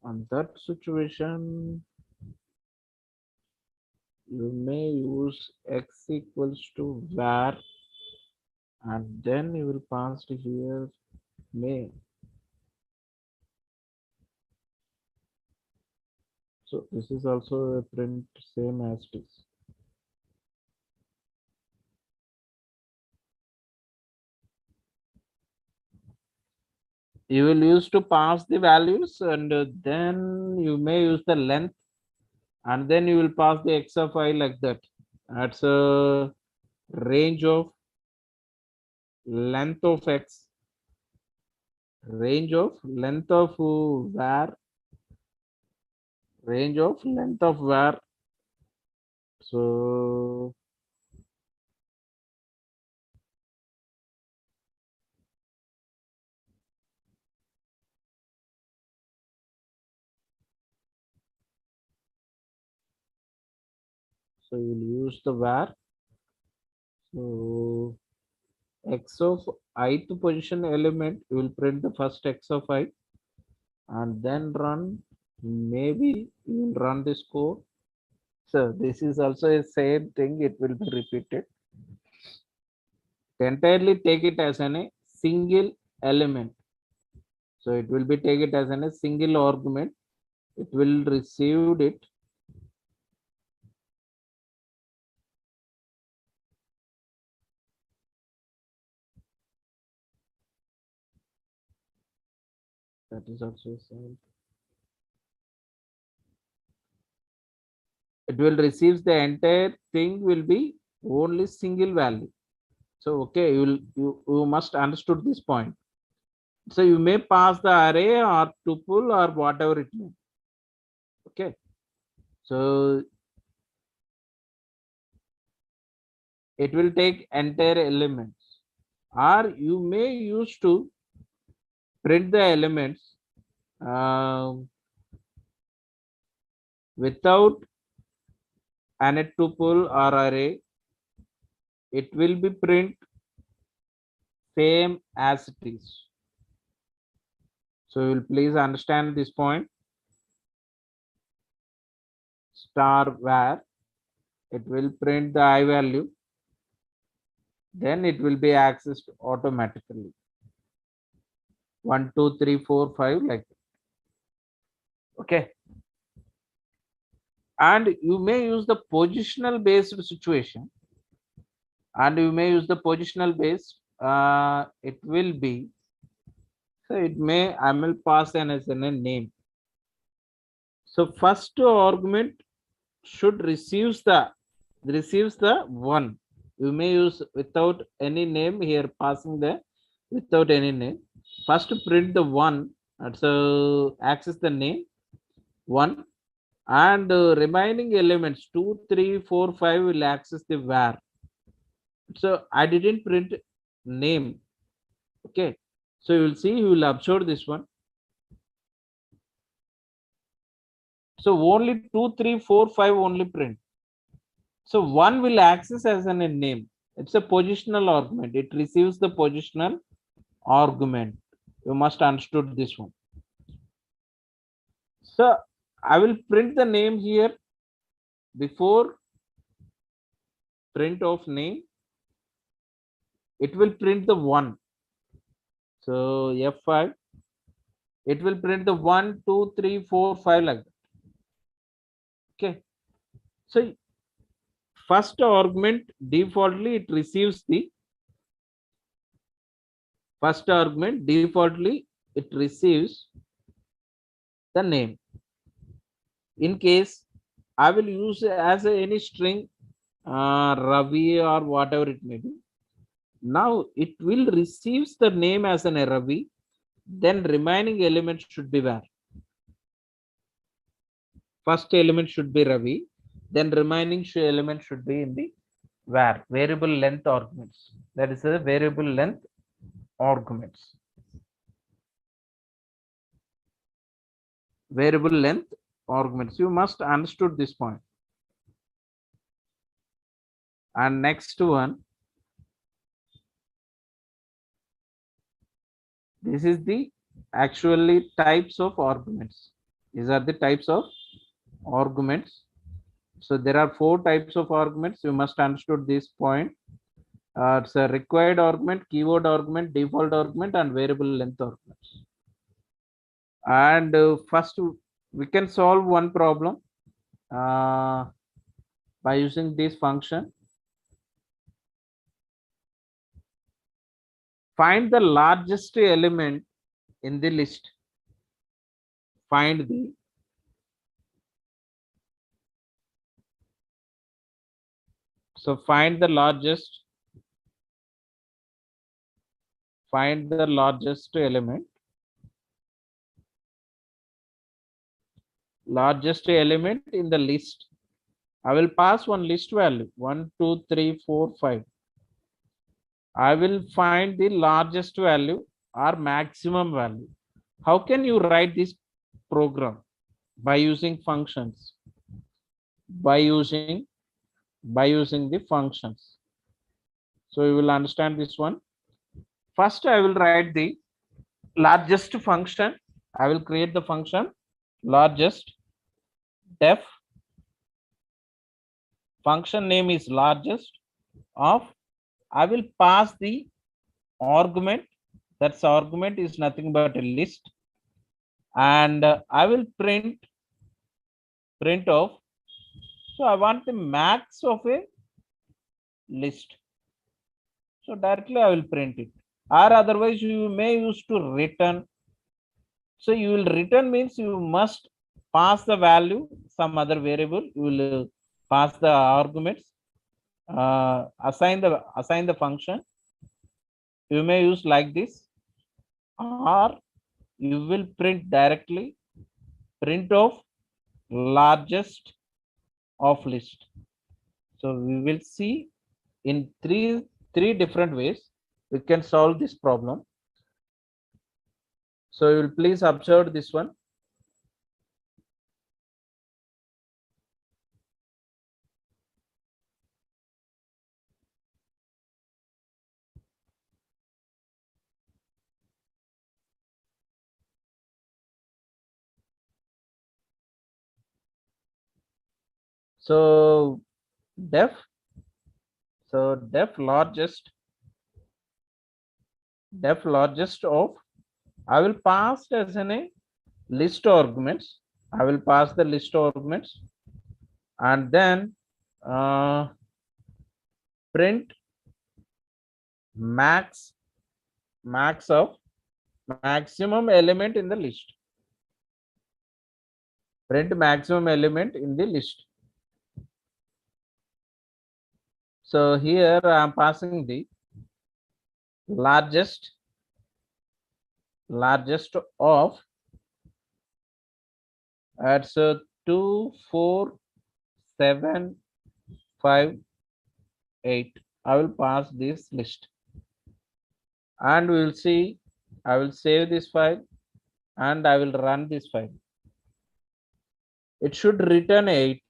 On that situation, you may use x equals to var, and then you will pass to here may. So this is also a print same as it is. You will use to pass the values, and then you may use the length, and then you will pass the x of I like that. That's a range of length of x, range of length of var, range of length of var. So you'll use the var. So x of ith position element, you will print the first x of I, and then run. Maybe you will run this code. So this is also a same thing. It will be repeated. Entirely take it as a single element. So it will be take it as a single argument. It will receive it. That is also same. It will receive the entire thing will be only single value. So okay, you must understood this point. So you may pass the array or tuple or whatever it may. Okay. So it will take entire elements, or you may use to print the elements without an tuple or array. It will be print same as it is. So you will please understand this point. Star var, it will print the I value, then it will be accessed automatically. 1, 2, 3, 4, 5 like that. Okay. And you may use the positional based situation, and you may use the positional based. It will be, so it may, I will pass an as a name. So first argument should receive the receives the 1. You may use without any name here, passing the without any name. First print the 1, so access the name 1, and remaining elements 2, 3, 4, 5 will access the var. So I didn't print name. Okay, so you will see, you will observe this one. So only 2, 3, 4, 5 only print. So 1 will access as a name. It's a positional argument. It receives the positional argument. You must understood this one. So I will print the name here before print of name. It will print the 1. So F5. It will print the 1, 2, 3, 4, 5 like that. Okay. So first argument defaultly it receives the first argument defaultly it receives the name. In case I will use as any string Ravi or whatever it may be. Now it will receives the name as an Ravi, then remaining element should be var. First element should be Ravi, then remaining element should be in the var, variable length arguments. That is a variable length arguments. Variable length arguments. You must understood this point. And next one, this is the actually types of arguments. These are the types of arguments. So there are 4 types of arguments. You must understood this point. It's a required argument, keyword argument, default argument, and variable length arguments. And first we can solve one problem by using this function. Find the largest element in the list. Find the find the largest element. Largest element in the list. I will pass one list value 1, 2, 3, 4, 5. I will find the largest value or maximum value. How can you write this program? By using functions. By using the functions. So you will understand this one. First, I will write the largest function. I will create the function largest. Def function name is largest of. I will pass the argument. That's argument is nothing but a list, and I will print of. So I want the max of a list. So directly I will print it, or otherwise you may use to return. So you will return means you must pass the value some other variable. You will pass the arguments, assign the function. You may use like this, or you will print directly print of largest of list. So we will see in three different ways we can solve this problem. So you will please observe this one. So def largest of, I will pass as a list arguments. I will pass the list arguments, and then print max of maximum element in the list. Print maximum element in the list. So here I am passing the largest of at 2, 4, 7, 5, 8. I will pass this list and we will see. I will save this file and I will run this file. It should return 8.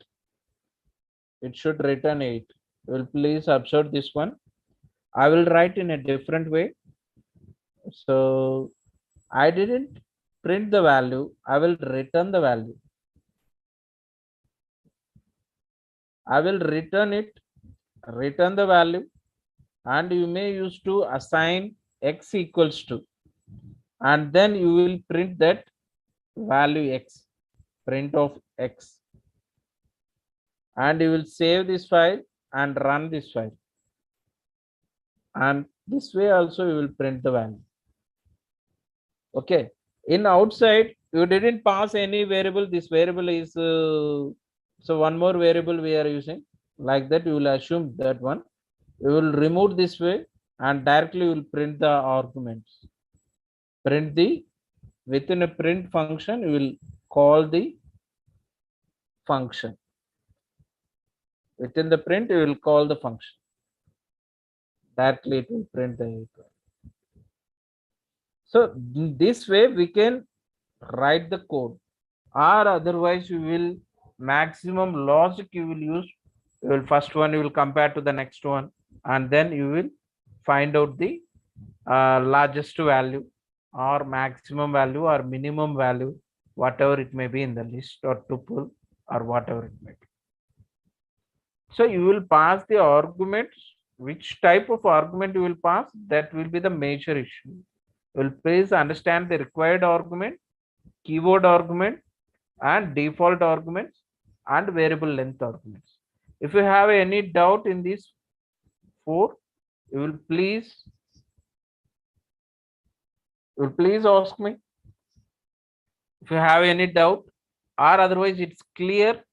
It should return 8. Will please observe this one. I will write in a different way. So I didn't print the value. I will return the value. I will return it, return the value, and you may use to assign x equals to, and then you will print that value x, print of x, and you will save this file and run this file. And this way also you will print the value. Okay. In outside, you didn't pass any variable. This variable is so one more variable we are using. Like that, you will assume that one. You will remove this way and directly you will print the arguments. Print the within a print function, you will call the function. Within the print, you will call the function. Directly it will print the equal. So this way we can write the code, or otherwise you will maximum logic you will use. You will first one you will compare to the next one, and then you will find out the largest value or maximum value or minimum value, whatever it may be in the list or tuple or whatever it may be. So you will pass the arguments. Which type of argument you will pass, that will be the major issue. You will please understand the required argument, keyword argument, and default arguments, and variable length arguments. If you have any doubt in these 4, you will please ask me. If you have any doubt, or otherwise it's clear,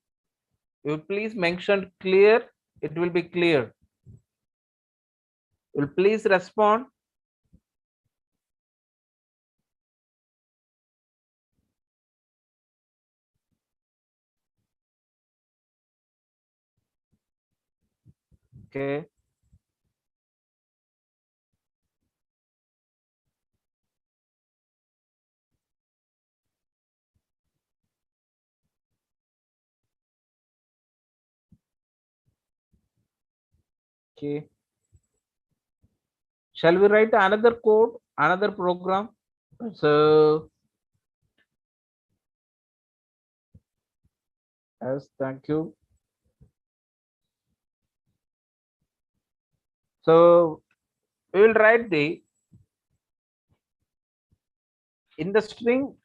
you please mention clear. It will be clear. You will please respond. Okay. Okay. Shall we write another code, another program? So, yes, thank you. So, we will write the in the string.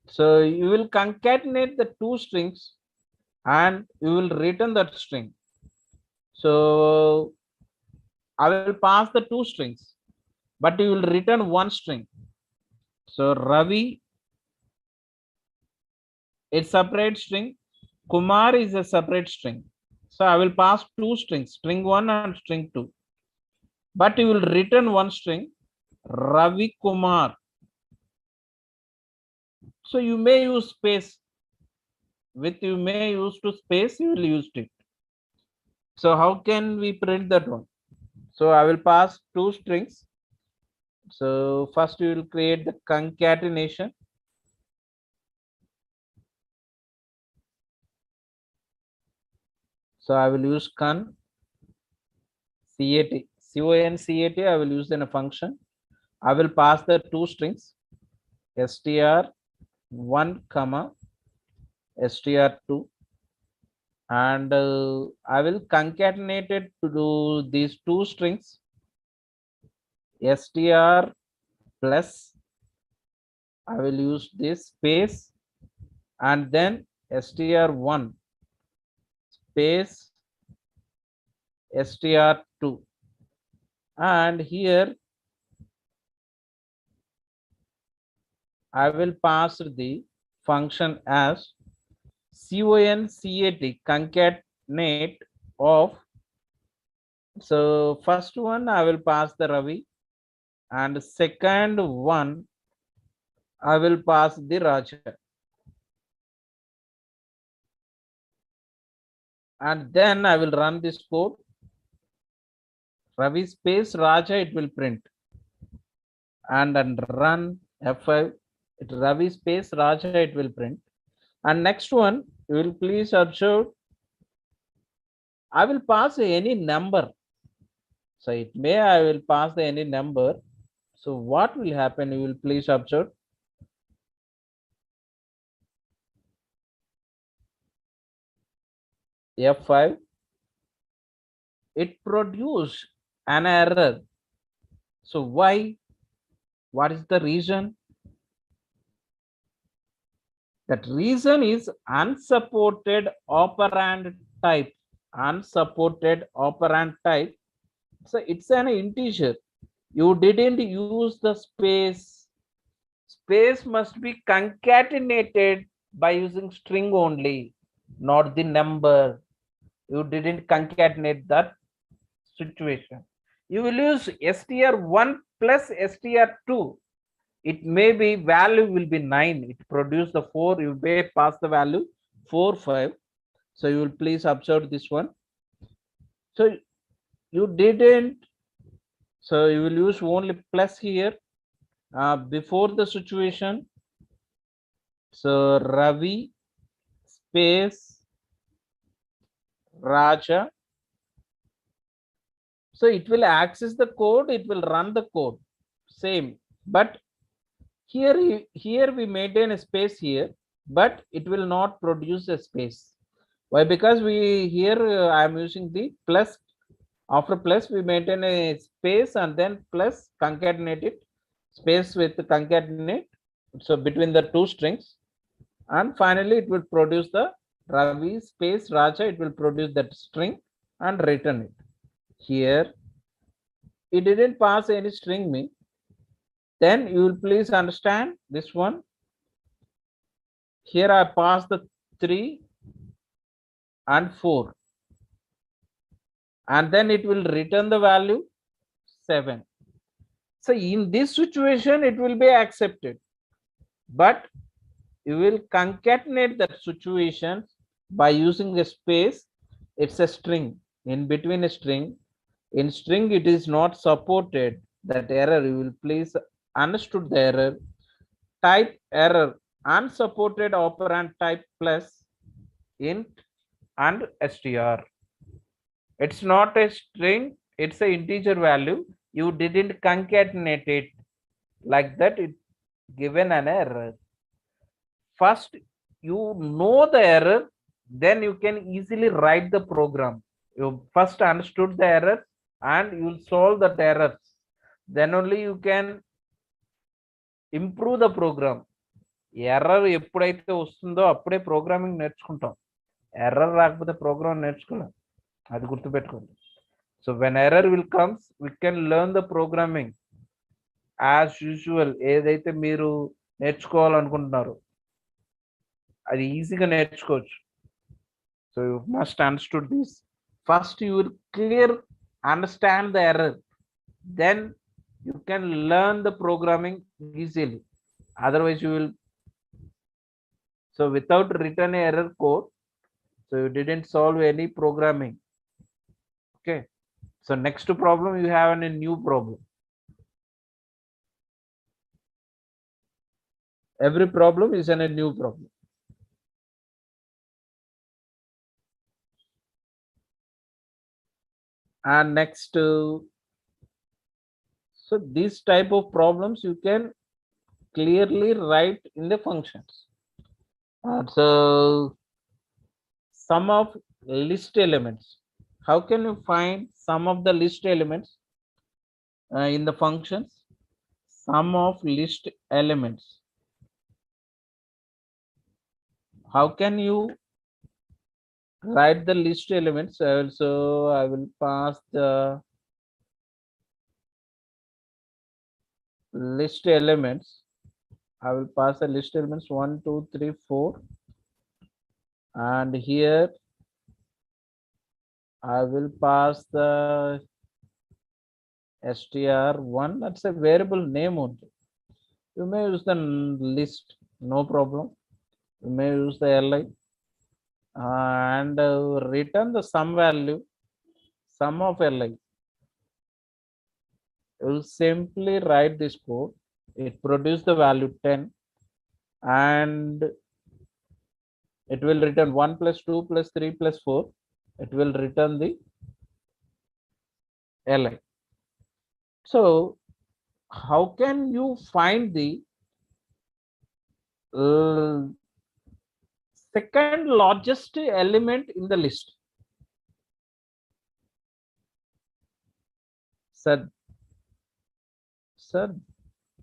So you will concatenate the 2 strings and you will return that string. So I will pass the 2 strings, but you will return 1 string. So Ravi, it's separate string. Kumar is a separate string. So I will pass 2 strings, string 1 and string 2. But you will return 1 string, Ravi Kumar. So you may use space. You may use to space, you will use it. So how can we print that one? So I will pass 2 strings. So first we will create the concatenation. So I will use concat. I will use in a function. I will pass the 2 strings, str1 comma str2, and I will concatenate it to do these 2 strings, str plus, I will use this space, and then str1 space str2, and here I will pass the function as concat concatenate of So first one I will pass the Ravi, and second one I will pass the Raja. And then I will run this code. Ravi space Raja, it will print. And run F5, Ravi space Raja, it will print. And next one, you will please observe, I will pass any number. So it may I will pass the any number. So what will happen? You will please observe. F5, it produced an error. So why? What is the reason? That reason is unsupported operand type. Unsupported operand type. So it's an integer. You didn't use the space. Space must be concatenated by using string only, not the number. You didn't concatenate that situation. You will use str1 plus str2. It may be value will be 9. It produce the 4. You may pass the value 4, 5. So you will please observe this one. So you didn't. So you will use only plus here before the situation. So Ravi space Raja. So it will access the code. It will run the code. Same, but here we maintain a space here, but it will not produce a space. Why? Because we here I am using the plus. After plus we maintain a space and then plus concatenate it, space with concatenate, so between the two strings, and finally it will produce the Ravi space Raja. It will produce that string and return it. Here it didn't pass any string me. Then you will please understand this one. Here I pass the 3 and 4, and then it will return the value 7. So in this situation it will be accepted, but you will concatenate that situation by using a space. It's a string. In between a string, in string it is not supported. That error, you will please understood the error. Type error, unsupported operand type plus int and str. It's not a string, it's an integer value. You didn't concatenate it like that, it given an error. First you know the error, then you can easily write the program. You first understood the error and you will solve that errors. Then only you can improve the program. Error ఎప్పుడైతే వస్తుందో అప్పుడే programming నేర్చుకుంటాం. Error రాకపోతే programme నేర్చుకోలేం, అది గుర్తుపెట్టుకోండి. So when error will comes we can learn the programming as usual. ఏదైతే మీరు నేర్చుకోవాలనుకుంటున్నారో అది ఈజీగా నేర్చుకోవచ్చు. So you must understood this. First you will clear understand the error, then you can learn the programming easily. Otherwise you will, so without written error code, so you didn't solve any programming. Okay, so next problem you have a new problem. Every problem is a new problem. And next so this type of problems you can clearly write in the functions. So sum of list elements, how can you find sum of the list elements in the functions? Sum of list elements, how can you write the list elements? Also I will pass the list elements. I will pass the list elements 1 2 3 4, and here I will pass the str1. That's a variable name only. You may use the list, no problem. You may use the li and return the sum value, sum of li. You will simply write this code. It produce the value 10 and it will return 1 plus 2 plus 3 plus 4. It will return the li. So how can you find the second largest element in the list? Sir,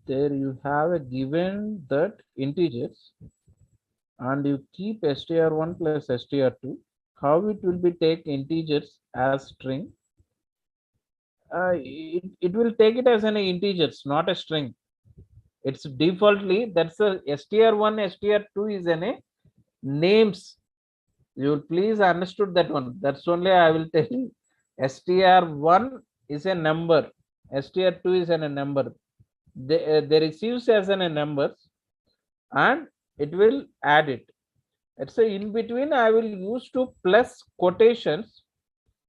there you have a given that integers and you keep str1 plus str2. How it will be take integers as string? It will take it as an integers, not a string. It's defaultly that's a str1 str2 is an a names. You will please understood that one. That's only I will tell you. str1 is a number, str2 is a number. They receives as a numbers and it will add it. Let's say in between I will use to plus quotations.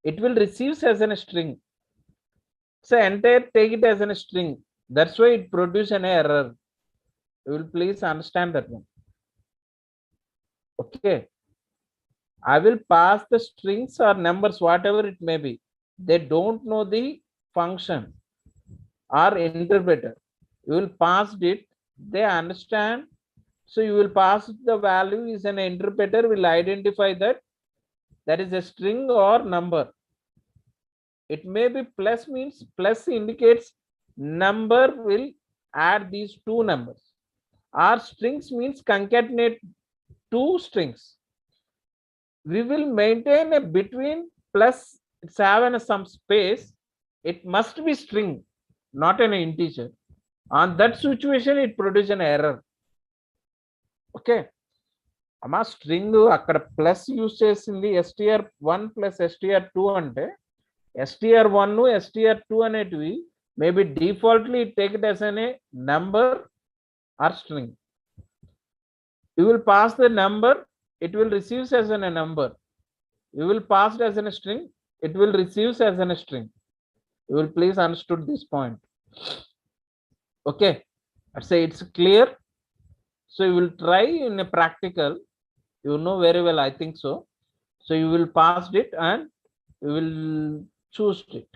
It will receives as a string. So entire take it as a string. That's why it produce an error. You will please understand that one. Okay. I will pass the strings or numbers, whatever it may be. They don't know the function or interpreter. You will pass it. They understand. So you will pass the value is an interpreter will identify that is a string or number. It may be plus means plus indicates number will add these two numbers. Or strings means concatenate two strings. We will maintain a between plus it's having some space. It must be string, not an integer. On that situation, it produces an error. Okay. అమ్మా string అక్కడ plus use చేసింది str1 plus str2 అంటే str1 str2 అనేటివి maybe defaultly take it as a number or string. You will pass the number, it will receive as a number. You will pass it as a string, it will receive as a string. You will please understood this point. Okay, let's say it's clear. So you will try in a practical. You know very well, I think so. So you will pass it and you will choose it.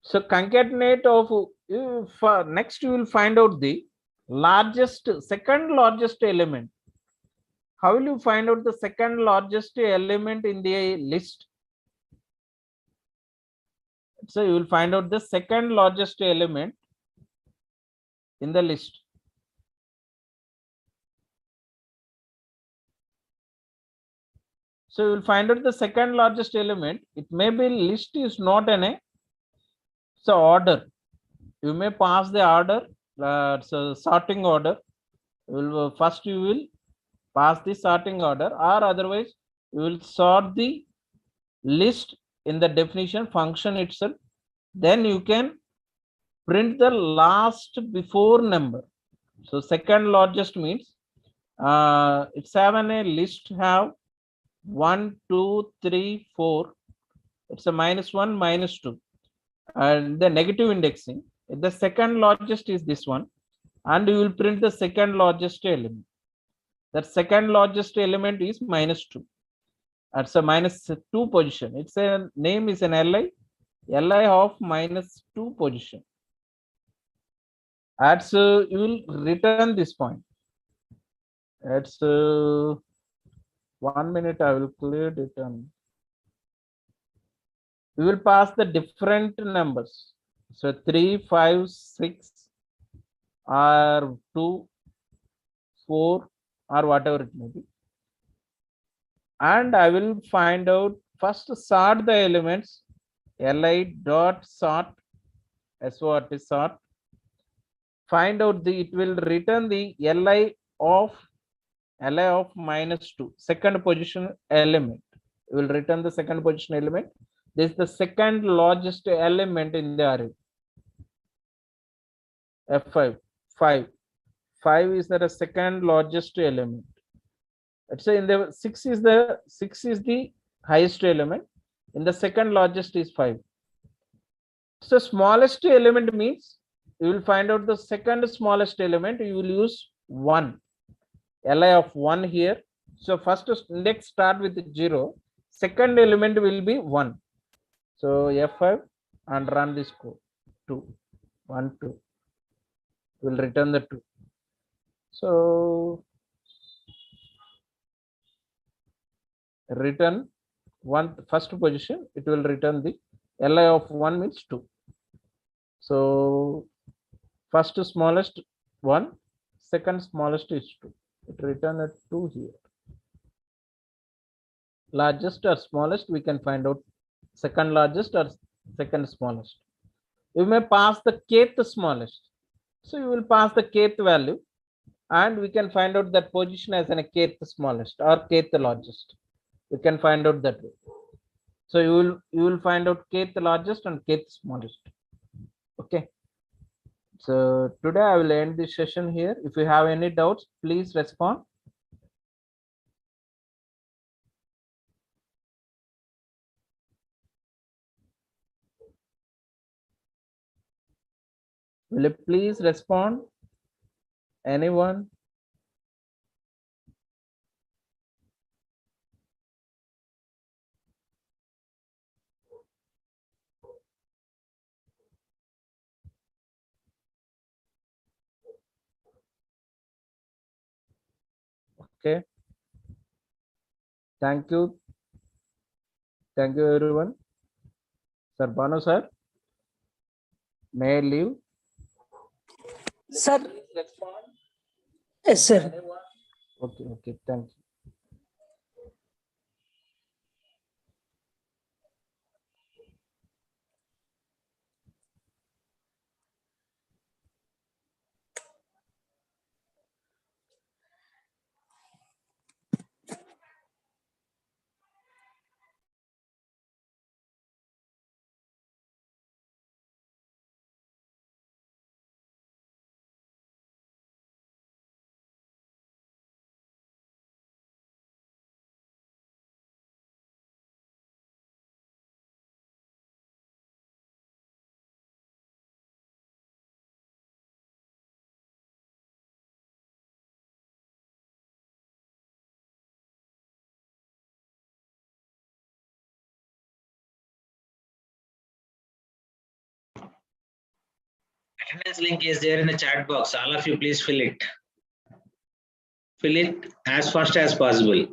So concatenate of for next you will find out the largest, second largest element. How will you find out the second largest element in the list? So you will find out the second largest element in the list. So you will find out the second largest element. It may be list is not an a so order. You may pass the order, so sorting order. First you will pass the sorting order, or otherwise you will sort the list in the definition function itself. Then you can print the last before number. So second largest means it's having a list have 1 2 3 4. It's a -1 -2 and the negative indexing. The second largest is this one, and you will print the second largest element. That second largest element is -2. That's a -2 position. It's a name is an li of -2 position. That's you will return this point. It's 1 minute. I will clear it. We will pass the different numbers. So 3 5 6 or 2 4 or whatever it may be. And I will find out first sort the elements li dot sort SORT sort. Find out it will return the Li of -2, second position element. It will return the second position element. This is the second largest element in the array. F5, 5 is the second largest element. Let's say in the 6 is the highest element. In the second largest is 5. So smallest element means you will find out the second smallest element. You will use 1, Li of 1 here. So first index start with 0. Second element will be 1. So F5 and run this code. 2, 1, 2. Will return the 2. So return first position. It will return the Li of 1 means 2. So first smallest 1, second smallest is 2. It return a 2 here. Largest or smallest, we can find out second largest or second smallest. You may pass the kth smallest. So you will pass the kth value and we can find out that position as an kth smallest or kth largest. We can find out that way. So you will find out kth largest and kth smallest. Okay. So today I will end this session here. If you have any doubts, please respond. Will you please respond? Anyone? Okay. Thank you. Thank you, everyone. Sir Banu sir, may I leave? Sir. Yes, sir. Okay, okay, thank you. Attendance link is there in the chat box. All of you please fill it. Fill it as fast as possible.